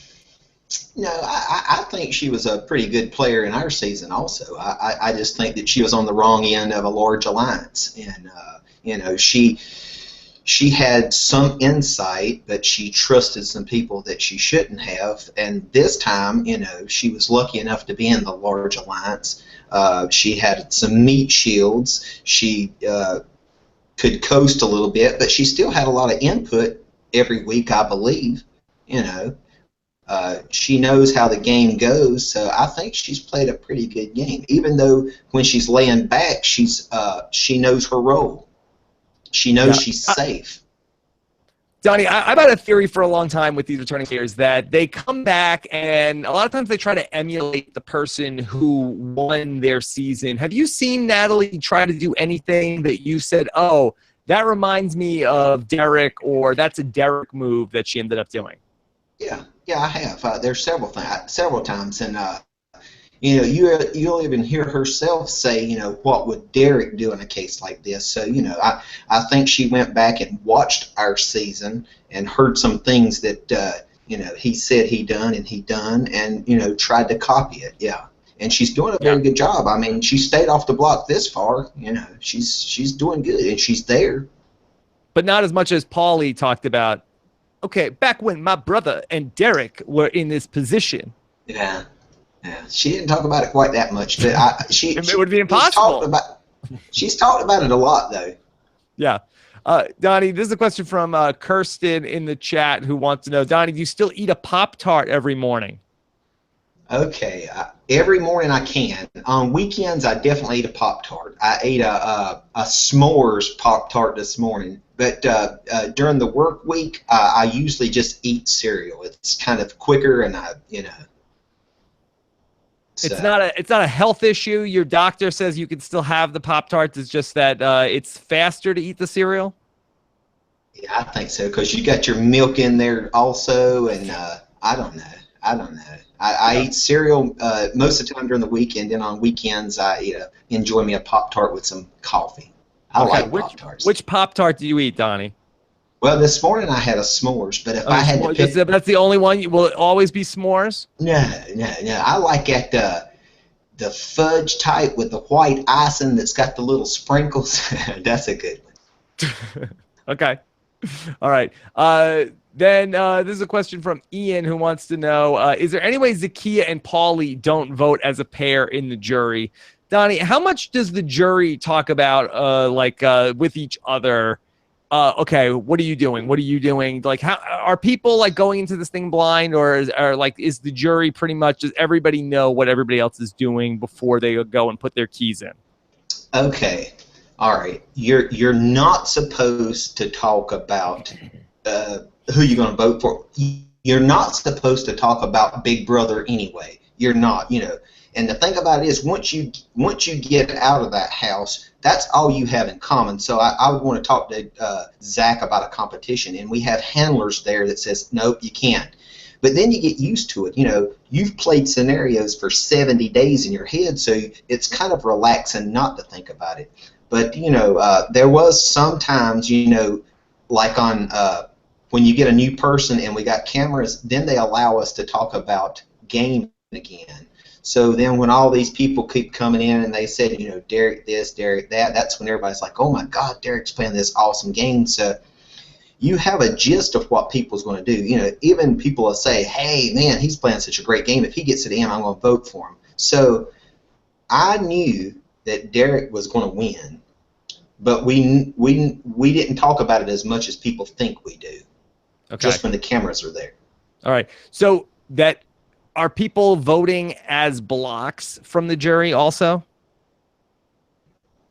S2: I think she was a pretty good player in our season also. I just think that she was on the wrong end of a large alliance. And, she had some insight, but she trusted some people that she shouldn't have. And this time, she was lucky enough to be in the large alliance. She had some meat shields. She could coast a little bit, but she still had a lot of input every week, I believe. She knows how the game goes, so I think she's played a pretty good game. Even though when she's laying back, she knows her role. She knows she's safe.
S1: Donnie, I've had a theory for a long time with these returning players that they come back and a lot of times they try to emulate the person who won their season. Have you seen Natalie try to do anything that you said, oh, that reminds me of Derek, or that's a Derek move that she ended up doing?
S2: Yeah, I have. There's several times, and you'll even hear herself say, what would Derek do in a case like this? So, I think she went back and watched our season and heard some things that he said he done, and tried to copy it. Yeah, and she's doing a very good job. I mean, she stayed off the block this far. She's doing good, and she's there.
S1: But not as much as Paulie talked about. Okay, back when my brother and Derek were in this position.
S2: Yeah. She didn't talk about it quite that much. But
S1: it would be impossible.
S2: She's talked about it a lot, though.
S1: Yeah. Donnie, this is a question from Kirsten in the chat who wants to know, Donnie, do you still eat a Pop-Tart every morning?
S2: Okay. Every morning I can. On weekends, I definitely eat a Pop-Tart. I ate a s'mores Pop-Tart this morning. But during the work week, I usually just eat cereal. It's kind of quicker, and So,
S1: it's not a health issue. Your doctor says you can still have the Pop-Tarts. It's just that it's faster to eat the cereal.
S2: yeah, I think so, because you got your milk in there also, and I don't know. I eat cereal most of the time during the weekend, and on weekends I enjoy me a Pop-Tart with some coffee. I like Pop-Tarts.
S1: Which Pop-Tart do you eat, Donnie?
S2: Well, this morning I had a s'mores, but if I had to pick,
S1: that's the only one. Will it always be s'mores?
S2: no. I like the fudge type with the white icing that's got the little sprinkles. That's a good one.
S1: Okay. All right. Then this is a question from Ian who wants to know, is there any way Zakiya and Paulie don't vote as a pair in the jury? Donnie, how much does the jury talk about with each other? Okay, what are you doing? What are you doing? Like, how are people like going into this thing blind, or is the jury pretty much, does everybody know what everybody else is doing before they go and put their keys in?
S2: Okay, all right. You're not supposed to talk about who you're going to vote for. You're not supposed to talk about Big Brother anyway. You're not, And the thing about it is, once you get out of that house, that's all you have in common. So I would want to talk to Zach about a competition, and we have handlers there that says, nope, you can't. But then you get used to it. You've played scenarios for 70 days in your head, so it's kind of relaxing not to think about it. But there was sometimes, like on when you get a new person and we got cameras, then they allow us to talk about game again. So then when all these people keep coming in and they said, Derek this, Derek that, that's when everybody's like, oh my God, Derek's playing this awesome game. So you have a gist of what people's going to do. Even people will say, hey, man, he's playing such a great game. If he gets to the end, I'm going to vote for him. So I knew that Derek was going to win, but we didn't talk about it as much as people think we do. Okay. Just when the cameras are there.
S1: All right. So that... Are people voting as blocks from the jury also?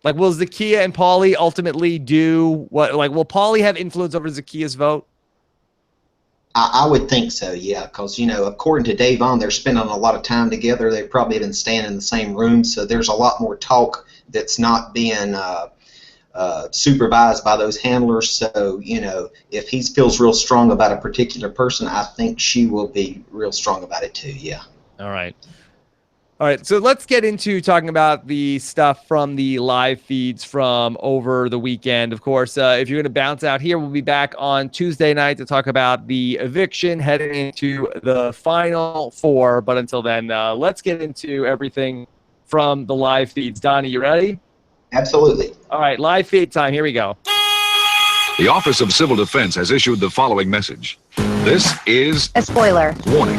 S1: Like, will Zakiya and Paulie ultimately do what? Like, will Paulie have influence over Zakiya's vote?
S2: I would think so, yeah, because, according to Dave on, they're spending a lot of time together. They've probably been staying in the same room, so there's a lot more talk that's not being supervised by those handlers. So, if he feels real strong about a particular person, I think she will be real strong about it too, yeah.
S1: All right. So let's get into talking about the stuff from the live feeds from over the weekend. Of course, if you're going to bounce out here, we'll be back on Tuesday night to talk about the eviction heading into the final four. But until then, let's get into everything from the live feeds. Donnie, you ready?
S2: Absolutely.
S1: All right, live feed time. Here we go.
S7: The Office of Civil Defense has issued the following message. This is
S8: a spoiler.
S7: Warning.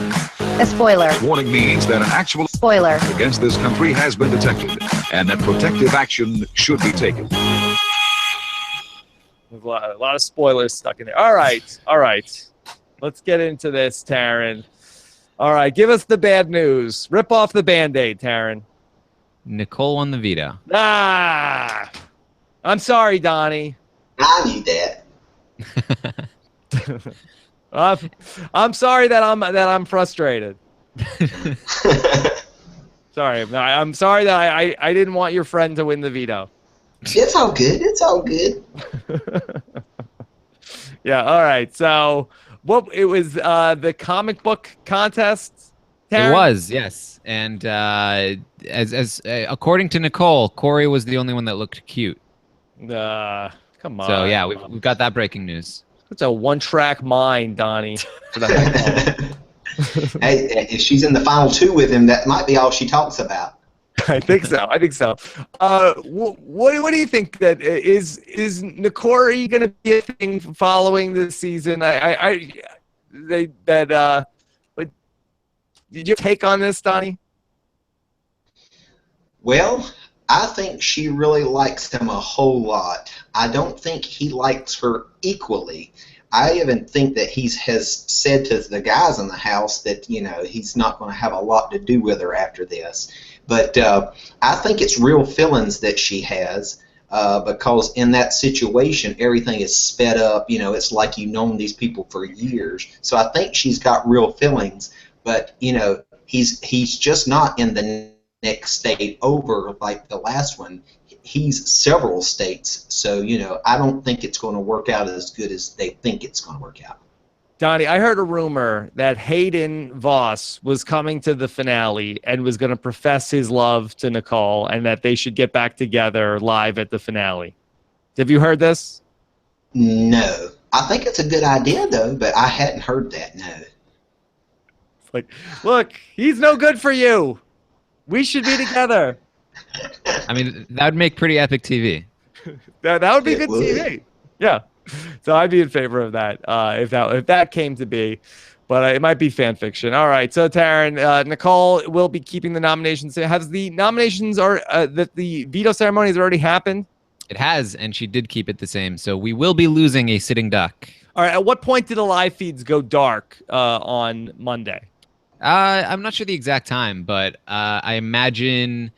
S8: A spoiler.
S7: Warning means that an actual
S8: spoiler
S7: against this country has been detected and that protective action should be taken.
S1: There's a lot of spoilers stuck in there. All right. Let's get into this, Taryn. All right, give us the bad news. Rip off the Band-Aid, Taryn.
S3: Nicole won the veto.
S1: I'm sorry, Donnie.
S2: I knew that.
S1: I'm sorry that I'm frustrated. Sorry, I'm sorry that I didn't want your friend to win the veto.
S2: It's all good. It's all good.
S1: Yeah. All right. So, it was the comic book contest. Taryn?
S3: It was, yes. And as according to Nicole, Corey was the only one that looked cute.
S1: Come on.
S3: So yeah, we've got that breaking news.
S1: It's a one-track mind, Donnie.
S2: Hey, if she's in the final two with him, that might be all she talks about.
S1: I think so. What do you think? That is Nicole going to be a thing following this season? Did you take on this, Donnie?
S2: Well, I think she really likes him a whole lot. I don't think he likes her equally. I even think that he has said to the guys in the house that, he's not going to have a lot to do with her after this. But I think it's real feelings that she has because in that situation, everything is sped up. It's like you've known these people for years. So I think she's got real feelings. But, he's just not in the next state over like the last one. He's several states, so I don't think it's going to work out as good as they think it's going to work out.
S1: Donnie, I heard a rumor that Hayden Voss was coming to the finale and was going to profess his love to Nicole, and that they should get back together live at the finale. Have you heard this?
S2: No. I think it's a good idea, though, but I hadn't heard that, no.
S1: It's like, look, he's no good for you. We should be together.
S3: I mean, that would make pretty epic TV.
S1: That would be good TV. Yeah. So I'd be in favor of that if that came to be, but it might be fan fiction. All right. So Taryn, Nicole will be keeping the nominations. Has the nominations that the veto ceremony has already happened?
S3: It has, and she did keep it the same. So we will be losing a sitting duck.
S1: All right. At what point did the live feeds go dark on Monday?
S3: I'm not sure the exact time, but I imagine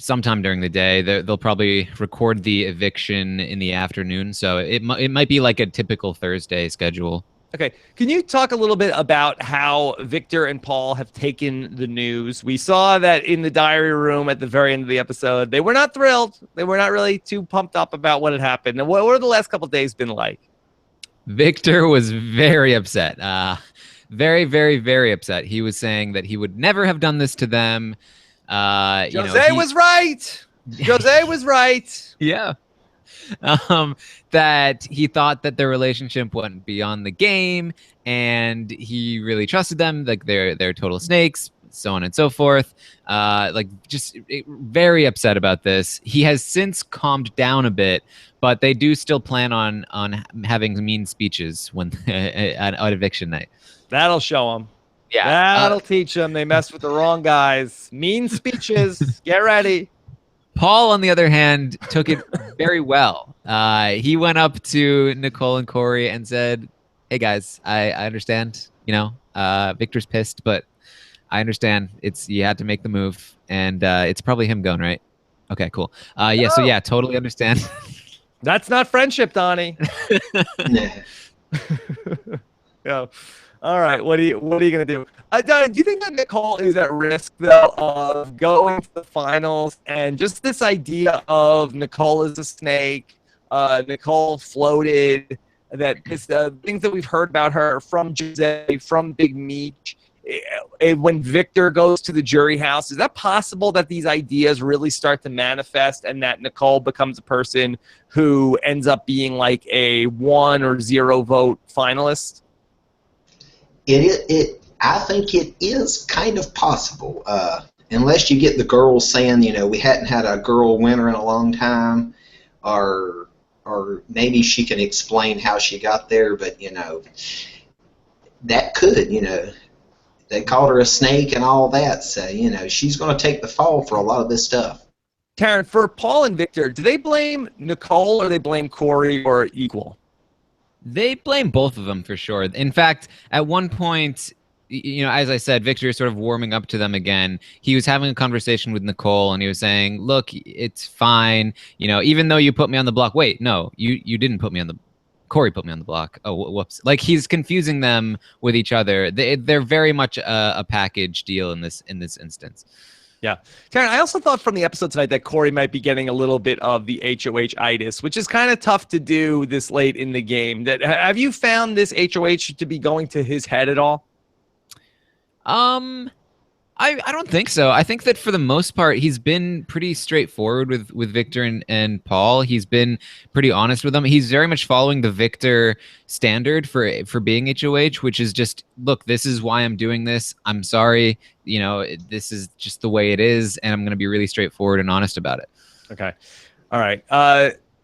S3: sometime during the day. They'll probably record the eviction in the afternoon, so it might be like a typical Thursday schedule.
S1: Okay. Can you talk a little bit about how Victor and Paul have taken the news? We saw that in the diary room at the very end of the episode. They were not thrilled. They were not really too pumped up about what had happened. And what have the last couple of days been like?
S3: Victor was very upset. Very, very, very upset. He was saying that he would never have done this to them.
S1: Jose was right. Jose was right.
S3: Yeah. That he thought that their relationship went beyond the game, and he really trusted them. Like they're total snakes, so on and so forth. Just very upset about this. He has since calmed down a bit, but they do still plan on having mean speeches when at eviction night.
S1: That'll show them.
S3: Yeah,
S1: that'll teach them. They messed with the wrong guys. Mean speeches. Get ready.
S3: Paul, on the other hand, took it very well. He went up to Nicole and Corey and said, "Hey guys, I understand. Victor's pissed, but I understand. You had to make the move, and it's probably him going, right? Okay, cool. Yeah, so yeah, totally understand."
S1: That's not friendship, Donnie.
S2: Nah.
S1: Yeah. All right. What are you gonna do? Donnie, do you think that Nicole is at risk though of going to the finals, and just this idea of Nicole is a snake? Nicole floated that this things that we've heard about her from Jose, from Big Meech. When Victor goes to the jury house, is that possible that these ideas really start to manifest, and that Nicole becomes a person who ends up being like a 1 or 0 vote finalist?
S2: I think it is kind of possible, unless you get the girls saying, we hadn't had a girl winner in a long time, or maybe she can explain how she got there, but that could, they called her a snake and all that, so she's going to take the fall for a lot of this stuff.
S1: Taryn, for Paul and Victor, do they blame Nicole or they blame Corey, or equal?
S3: They blame both of them for sure. In fact, at one point, as I said, Victor is sort of warming up to them again. He was having a conversation with Nicole, and he was saying, "Look, it's fine. Even though you put me on the block." Wait, no, you didn't put me on the. Corey put me on the block. Oh, whoops! Like he's confusing them with each other. They're very much a package deal in this instance.
S1: Yeah. Taryn, I also thought from the episode tonight that Corey might be getting a little bit of the HOH-itis, which is kind of tough to do this late in the game. Have you found this HOH to be going to his head at all?
S3: I don't think so. I think that for the most part, he's been pretty straightforward with Victor and Paul. He's been pretty honest with them. He's very much following the Victor standard for being HOH, which is just, look, this is why I'm doing this. I'm sorry. This is just the way it is, and I'm going to be really straightforward and honest about it.
S1: Okay. All right.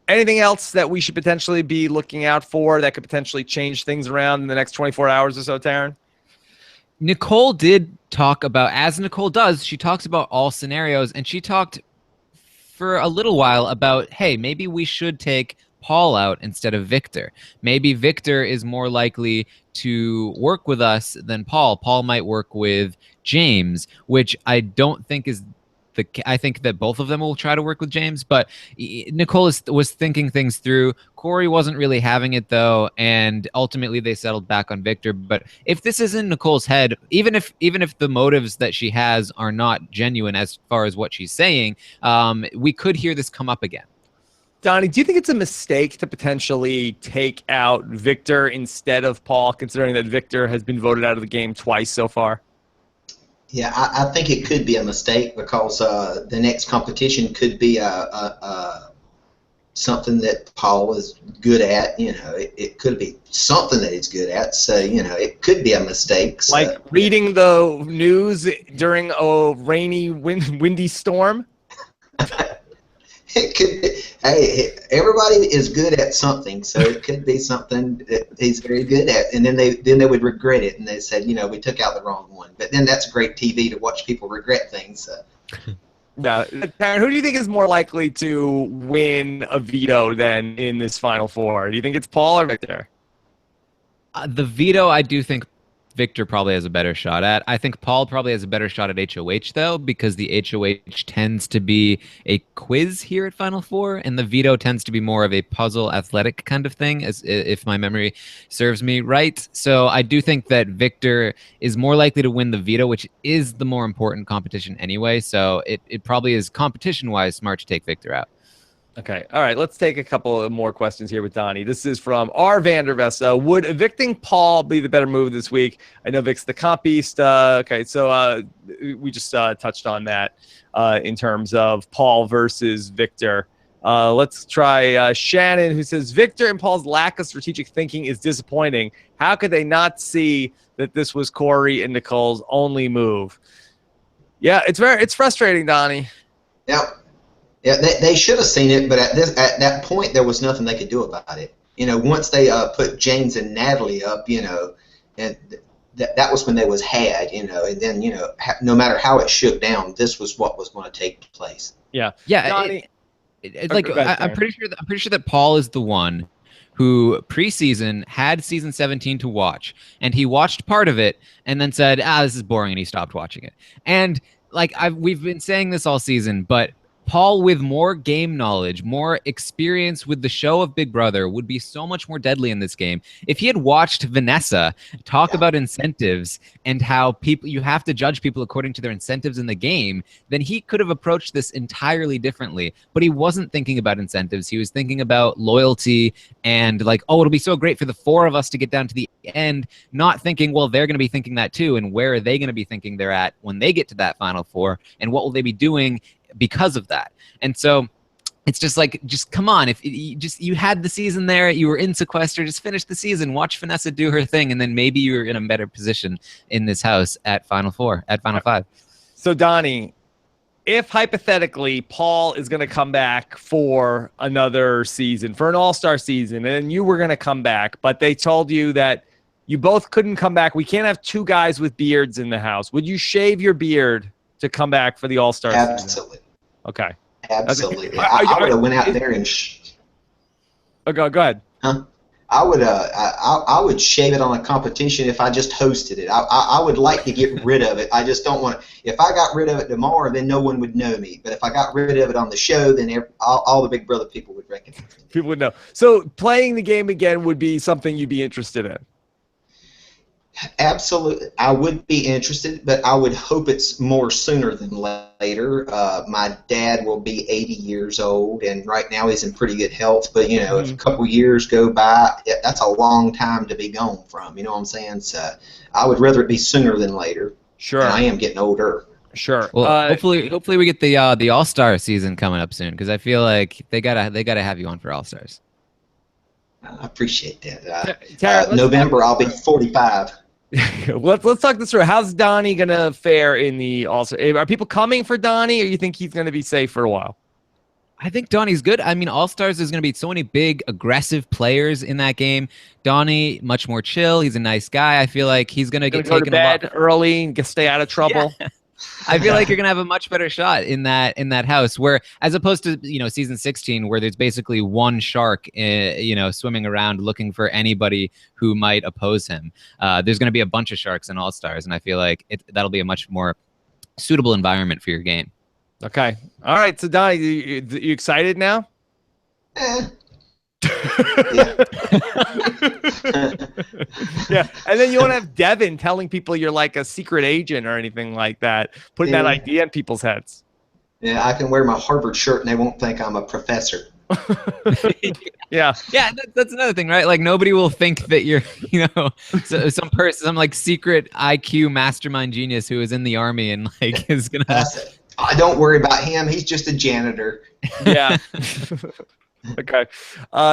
S1: Anything else that we should potentially be looking out for that could potentially change things around in the next 24 hours or so, Taryn?
S3: Nicole did talk about, as Nicole does, she talks about all scenarios, and she talked for a little while about, hey, maybe we should take Paul out instead of Victor. Maybe Victor is more likely to work with us than Paul. Paul might work with James, which I don't think is I think that both of them will try to work with James, but Nicole was thinking things through. Corey wasn't really having it though, and ultimately they settled back on Victor. But if this is in Nicole's head, even if the motives that she has are not genuine as far as what she's saying, we could hear this come up again.
S1: Donnie, do you think it's a mistake to potentially take out Victor instead of Paul, considering that Victor has been voted out of the game twice so far?
S2: Yeah, I think it could be a mistake because the next competition could be something that Paul is good at. You know, it could be something that he's good at. So, you know, it could be a mistake. So,
S1: like reading the news during a rainy, windy storm?
S2: It could be. Hey, everybody is good at something, so it could be something that he's very good at, and then they would regret it, and they said, you know, we took out the wrong one. But then that's great TV to watch people regret things. So.
S1: Now, Taryn, who do you think is more likely to win a veto then in this Final Four? Do you think it's Paul or Victor?
S3: The veto, I do think Victor probably has a better shot at. I think Paul probably has a better shot at HOH, though, because the HOH tends to be a quiz here at Final Four, and the veto tends to be more of a puzzle athletic kind of thing, as if my memory serves me right. So I do think that Victor is more likely to win the veto, which is the more important competition anyway. So it probably is competition-wise smart to take Victor out.
S1: Okay. All right. Let's take a couple of more questions here with Donnie. This is from R. Vandervesta. Would evicting Paul be the better move this week? I know Vic's the comp beast. Okay. So we just touched on that in terms of Paul versus Victor. Let's try Shannon, who says, Victor and Paul's lack of strategic thinking is disappointing. How could they not see that this was Corey and Nicole's only move? Yeah, it's frustrating, Donnie.
S2: Yep. Yeah, they should have seen it, but at that point, there was nothing they could do about it. You know, once they put James and Natalie up, you know, and that was when they was had, you know, and then, you know, no matter how it shook down, this was what was going to take place.
S1: Yeah,
S3: yeah.
S1: Donnie,
S3: it's like I'm pretty sure that Paul is the one who preseason had season 17 to watch, and he watched part of it and then said, this is boring, and he stopped watching it. And like we've been saying this all season, but Paul, with more game knowledge, more experience with the show of Big Brother, would be so much more deadly in this game. If he had watched Vanessa talk about incentives and how you have to judge people according to their incentives in the game, then he could have approached this entirely differently. But he wasn't thinking about incentives. He was thinking about loyalty and like, oh, it'll be so great for the four of us to get down to the end, not thinking, well, they're going to be thinking that too, and where are they going to be thinking they're at when they get to that Final Four, and what will they be doing because of that. And so it's just like, just come on, if you had the season there, you were in sequester, just finish the season, watch Vanessa do her thing, and then maybe you're in a better position in this house at Final Four, at Final Five.
S1: So Donnie, if hypothetically Paul is going to come back for another season, for an all-star season, and you were going to come back, but they told you that you both couldn't come back, we can't have two guys with beards in the house, would you shave your beard to come back for the all-star season?
S2: Absolutely.
S1: Okay.
S2: Absolutely. I would have went out there and.
S1: Go ahead.
S2: Huh? I would shave it on a competition if I just hosted it. I would like to get rid of it. I just don't want to. If I got rid of it tomorrow, then no one would know me. But if I got rid of it on the show, then all the Big Brother people would recognize me.
S1: People would know. So playing the game again would be something you'd be interested in.
S2: Absolutely. I would be interested, but I would hope it's more sooner than later. My dad will be 80 years old, and right now he's in pretty good health. But, you know, if a couple years go by, that's a long time to be gone from. You know what I'm saying? So I would rather it be sooner than later.
S1: Sure.
S2: And I am getting older.
S1: Sure.
S3: Well, hopefully we get the All-Star season coming up soon, because I feel like they gotta have you on for All-Stars.
S2: I appreciate that. November, I'll be 45.
S1: Let's talk this through. How's Donnie gonna fare in the All-Star? Are people coming for Donnie, or you think he's gonna be safe for a while?
S3: I think Donnie's good. I mean, All-Stars, there's going to be so many big, aggressive players in that game. Donnie, much more chill. He's a nice guy. I feel like he's going to get taken
S1: to bed early and stay out of trouble.
S3: Yeah. I feel like you're going to have a much better shot in that house, where, as opposed to, you know, season 16, where there's basically one shark, you know, swimming around looking for anybody who might oppose him. There's going to be a bunch of sharks in All-Stars, and I feel like that'll be a much more suitable environment for your game.
S1: Okay. All right. So Donnie, you excited now?
S2: Yeah.
S1: Yeah. And then you won't have Devin telling people you're like a secret agent or anything like that, putting that idea in people's heads.
S2: Yeah, I can wear my Harvard shirt and they won't think I'm a professor.
S1: Yeah.
S3: Yeah, that's another thing, right? Like nobody will think that you're, some person, some like secret IQ mastermind genius who is in the army and like is gonna.
S2: Don't worry about him. He's just a janitor.
S1: Yeah. Okay.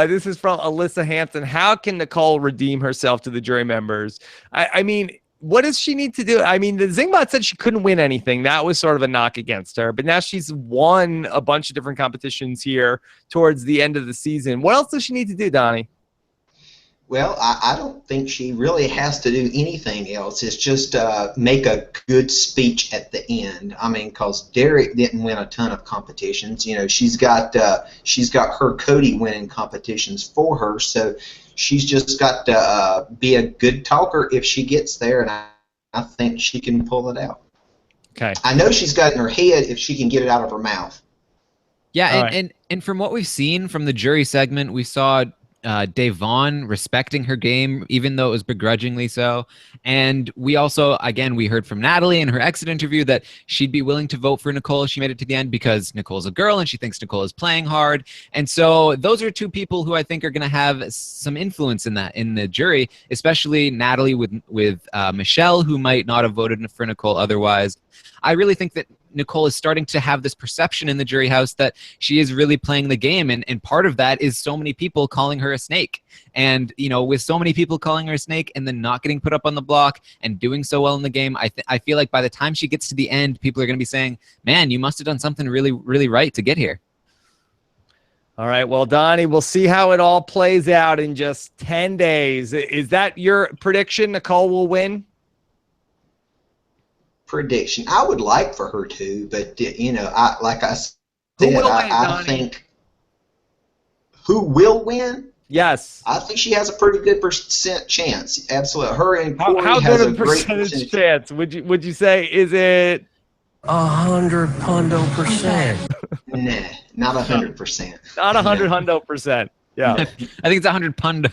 S1: This is from Alyssa Hampton. How can Nicole redeem herself to the jury members? I mean, what does she need to do? I mean, the Zingbot said she couldn't win anything. That was sort of a knock against her. But now she's won a bunch of different competitions here towards the end of the season. What else does she need to do, Donnie?
S2: Well, I don't think she really has to do anything else. It's just make a good speech at the end. I mean, because Derek didn't win a ton of competitions. She's got her Cody winning competitions for her, so she's just got to be a good talker if she gets there, and I think she can pull it out.
S1: Okay.
S2: I know she's got it in her head if she can get it out of her mouth.
S3: Yeah, and from what we've seen from the jury segment, we saw Devon respecting her game, even though it was begrudgingly so. And we also, again, we heard from Natalie in her exit interview that she'd be willing to vote for Nicole if she made it to the end because Nicole's a girl and she thinks Nicole is playing hard. And so those are two people who I think are going to have some influence in the jury, especially Natalie with Michelle, who might not have voted for Nicole otherwise. I really think that Nicole is starting to have this perception in the jury house that she is really playing the game. And part of that is so many people calling her a snake. And, with so many people calling her a snake and then not getting put up on the block and doing so well in the game, I feel like by the time she gets to the end, people are going to be saying, man, you must have done something really, really right to get here.
S1: All right. Well, Donnie, we'll see how it all plays out in just 10 days. Is that your prediction? Nicole will win?
S2: Prediction. I would like for her to, but like I said, I think who will win?
S1: Yes,
S2: I think she has a pretty good % chance. Absolutely, her and Corey
S1: how
S2: has
S1: good
S2: a
S1: a
S2: great
S1: percentage chance? Would you say? Is it
S6: 100%?
S2: Nah, not 100%.
S1: Not 100%. Yeah,
S3: I think it's 100 pundo,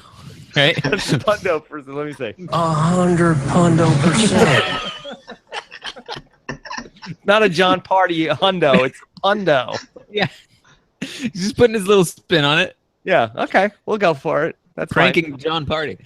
S3: right?
S1: Pundo percent. Let me say
S6: 100%.
S1: Not a John Party hundo. It's hundo.
S3: Yeah, he's just putting his little spin on it.
S1: Yeah. Okay, we'll go for it. That's
S3: pranking
S1: fine.
S3: John Party.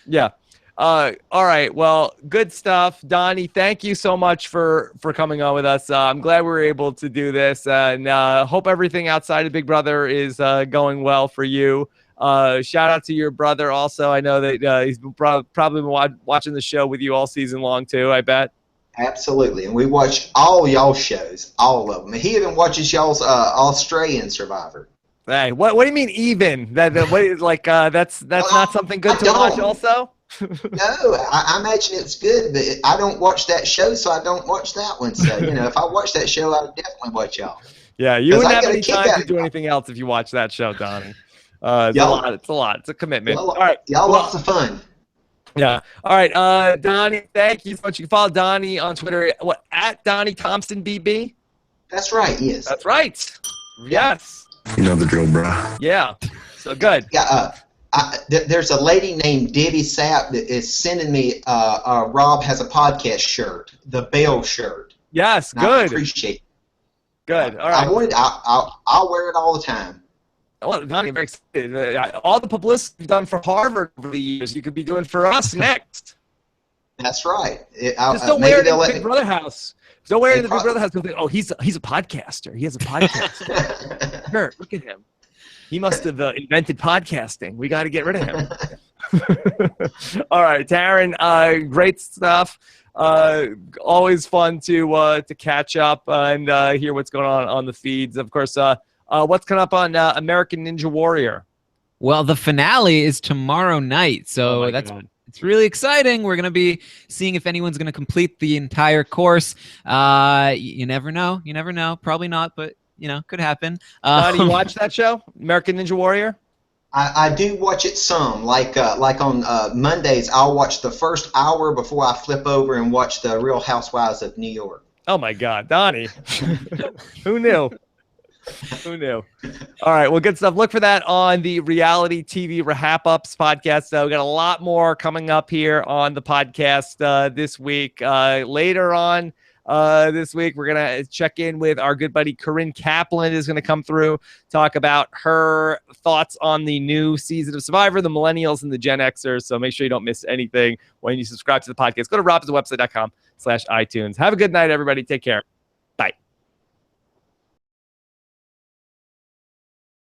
S1: Yeah. All right. Well, good stuff, Donnie. Thank you so much for coming on with us. I'm glad we were able to do this, and hope everything outside of Big Brother is going well for you. Shout out to your brother also. I know that he's probably been watching the show with you all season long too, I bet.
S2: Absolutely, and we watch all y'all's shows, all of them. And he even watches y'all's Australian Survivor.
S1: Hey, what do you mean even? That's not something good to watch also?
S2: No, I imagine it's good, but I don't watch that show, so I don't watch that one. So, if I watch that show, I would definitely watch y'all.
S1: Yeah, you wouldn't have any time to do anything else if you watch that show, Donnie. It's a lot. It's a commitment.
S2: All
S1: right.
S2: Y'all lots of fun.
S1: Yeah. All right. Donnie, thank you so much. You can follow Donnie on Twitter. At Donny Thompson BB?
S2: That's right, yes.
S1: That's right. Yes.
S6: You know the drill, bro.
S1: Yeah. So good.
S2: Yeah. There's a lady named Debbie Sept that is sending me Rob has a podcast shirt, the Bell shirt.
S1: Yes,
S2: And
S1: good.
S2: I appreciate it.
S1: Good. All right.
S2: I'll wear it all the time.
S1: Oh, Donnie, I'm very excited. All the publicity you've done for Harvard over the years, you could be doing for us next.
S2: That's right.
S1: Just don't wear it in the Big Brother house. Don't wear it in the Big Brother house. Think, oh, he's a podcaster. He has a podcast. Sure, look at him. He must have invented podcasting. We got to get rid of him. All right, Taryn, great stuff. Always fun to catch up and hear what's going on the feeds. Of course, what's coming up on American Ninja Warrior?
S3: Well, the finale is tomorrow night, so it's really exciting. We're going to be seeing if anyone's going to complete the entire course. You never know. You never know. Probably not, but could happen.
S1: Do you watch that show, American Ninja Warrior?
S2: I do watch it some. Like on Mondays, I'll watch the first hour before I flip over and watch the Real Housewives of New York.
S1: Oh my God, Donnie. Who knew? Who knew? All right, well, good stuff. Look for that on the Reality TV RHAP Ups podcast. We got a lot more coming up here on the podcast this week. Later on this week, we're going to check in with our good buddy Corinne Kaplan is going to come through, talk about her thoughts on the new season of Survivor, the Millennials and the Gen Xers. So make sure you don't miss anything when you subscribe to the podcast. Go to robswebsite.com/iTunes. Have a good night, everybody. Take care.